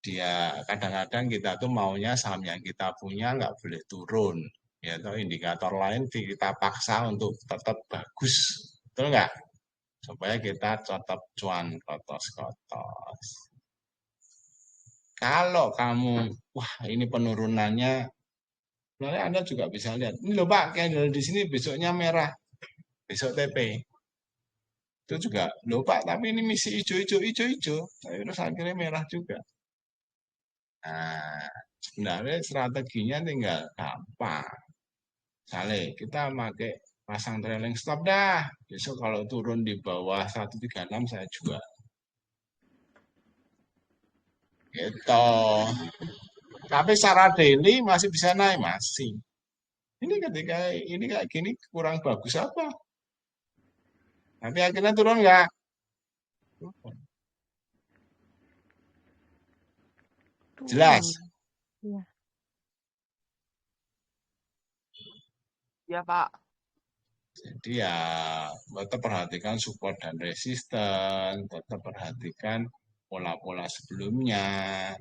Dia kadang-kadang kita tuh maunya saham yang kita punya nggak boleh turun. Ya, atau indikator lain kita paksa untuk tetap bagus. Betul nggak? Supaya kita tetap cuan kotos-kotos. Kalau kamu, wah ini penurunannya, sebenarnya Anda juga bisa lihat. Ini loh Pak, candle di sini besoknya merah, besok TP. Itu juga, loh Pak, tapi ini misi hijau. Terus akhirnya merah juga. Nah, sebenarnya strateginya tinggal gampang. Misalnya kita pakai pasang trailing stop dah. Besok kalau turun di bawah 136 saya jual. Gitu. Tapi secara daily masih bisa naik, masih. Ini ketika ini kayak gini kurang bagus apa? Tapi akhirnya turun nggak? Jelas? Iya. Ya, Pak. Jadi ya tetap perhatikan support dan resisten, tetap perhatikan pola-pola sebelumnya,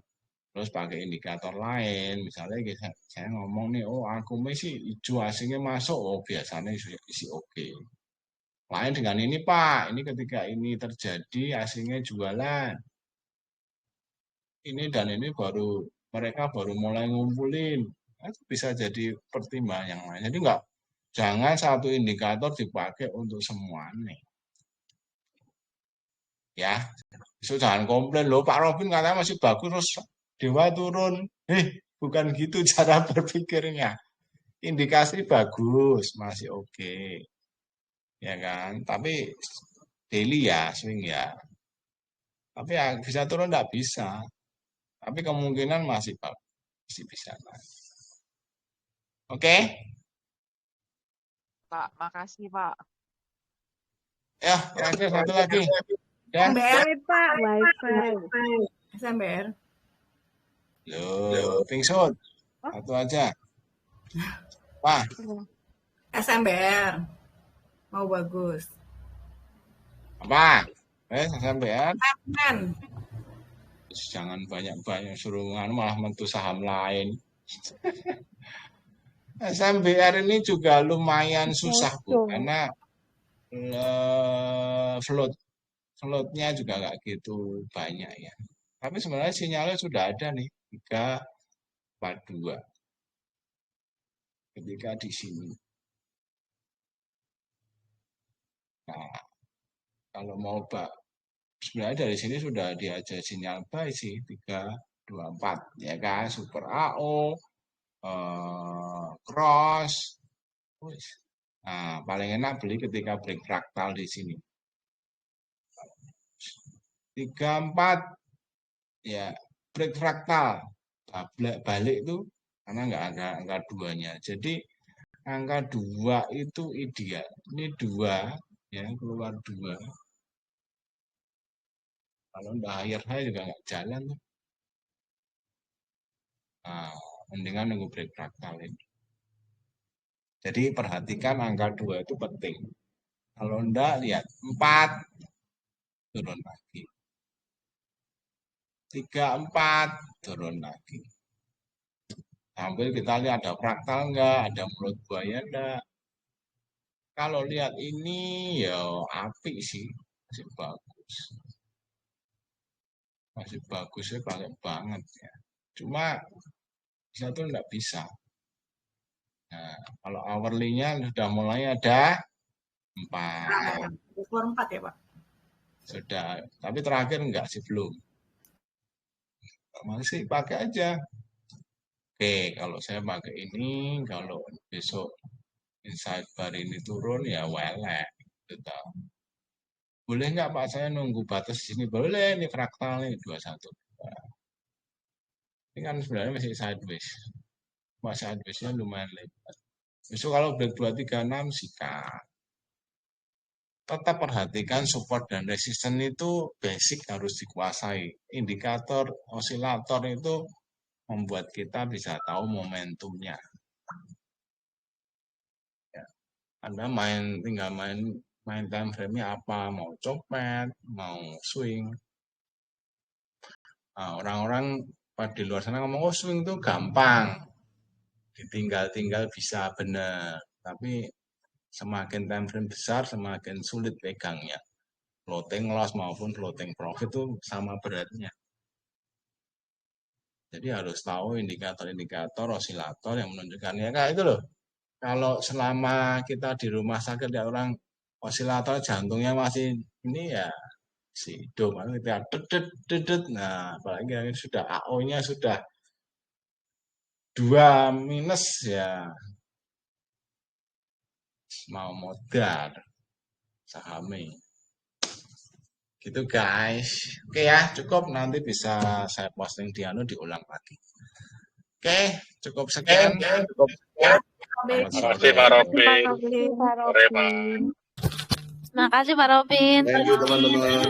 terus pakai indikator lain. Misalnya saya ngomong nih, oh aku sih hijau asingnya masuk, oh biasanya isi oke. Lain dengan ini Pak, ini ketika ini terjadi asingnya jualan. Ini dan ini mereka baru mulai ngumpulin. Itu bisa jadi pertimbangan yang lain. Jadi jangan satu indikator dipakai untuk semuanya. Ya, so jangan komplain loh Pak Robin katanya masih bagus terus Dewa turun. Bukan gitu cara berpikirnya. Indikasi bagus, masih oke. Ya kan? Tapi daily ya, swing ya. Tapi ya bisa turun enggak bisa. Tapi kemungkinan masih bisa naik. Oke? Pak, makasih, Pak. Ya, terakhir satu lagi. Ya. SMBR, Pak, wifi. SMBR. Loh, Pingsut. Satu aja. Wah. SMBR. Mau bagus. Apa? SMBR? Semen. Jangan banyak-banyak surungan malah mentu saham lain. SMBR ini juga lumayan susah Bu, karena floatnya juga nggak gitu banyak ya. Tapi sebenarnya sinyalnya sudah ada nih 342 ketika di sini. Nah, kalau mau sebenarnya dari sini sudah diajak sinyal buy sih 324 ya kan, super AO, cross. Nah, paling enak beli ketika break fraktal di sini. 34 ya break fraktal balik itu karena nggak angka 2-nya. Jadi angka 2 itu ideal. Ini 2 ya, keluar 2. Kalau udah higher high juga nggak jalan tuh. Nah, mendingan nunggu break fraktal ini. Jadi perhatikan angka 2 itu penting. Kalau enggak, lihat 4 turun lagi. 3, 4 turun lagi. Sambil kita lihat ada fraktal enggak, ada mulut buaya enggak. Kalau lihat ini ya apik sih, masih bagus. Masih bagusnya banyak banget ya. Cuma satu enggak bisa. Nah, kalau hourly-nya sudah mulai ada 4. Keluar 4 ya, Pak? Sudah, tapi terakhir enggak sih, belum. Masih pakai aja. Oke, kalau saya pakai ini, kalau besok inside bar ini turun ya welek gitu. Boleh nggak Pak saya nunggu batas sini? Boleh, ini fraktal nih 21. Ini kan sebenarnya masih sideways. Masih sideways-nya lumayan lebar. Besok kalau break 236 sikat. Tetap perhatikan support dan resisten itu basic harus dikuasai. Indikator osilator itu membuat kita bisa tahu momentumnya. Ya. Anda tinggal main time frame-nya apa, mau copet, mau swing. Nah, orang-orang di luar sana ngomong, oh swing itu gampang, ditinggal-tinggal bisa benar. Tapi semakin time frame besar, semakin sulit pegangnya. Floating loss maupun floating profit itu sama beratnya. Jadi harus tahu indikator-indikator osilator yang menunjukkan ya kayak itu loh. Kalau selama kita di rumah sakit ya orang osilator jantungnya masih ini ya si dom kita dedet. Nah, apalagi yang sudah AO-nya sudah 2 minus ya mau modal sahamnya. Gitu guys. Oke ya, cukup, nanti bisa saya posting di diulang lagi. Oke, cukup sekian. Terima kasih Pak Robin. Makasih Pak Robin. Thank you teman-teman.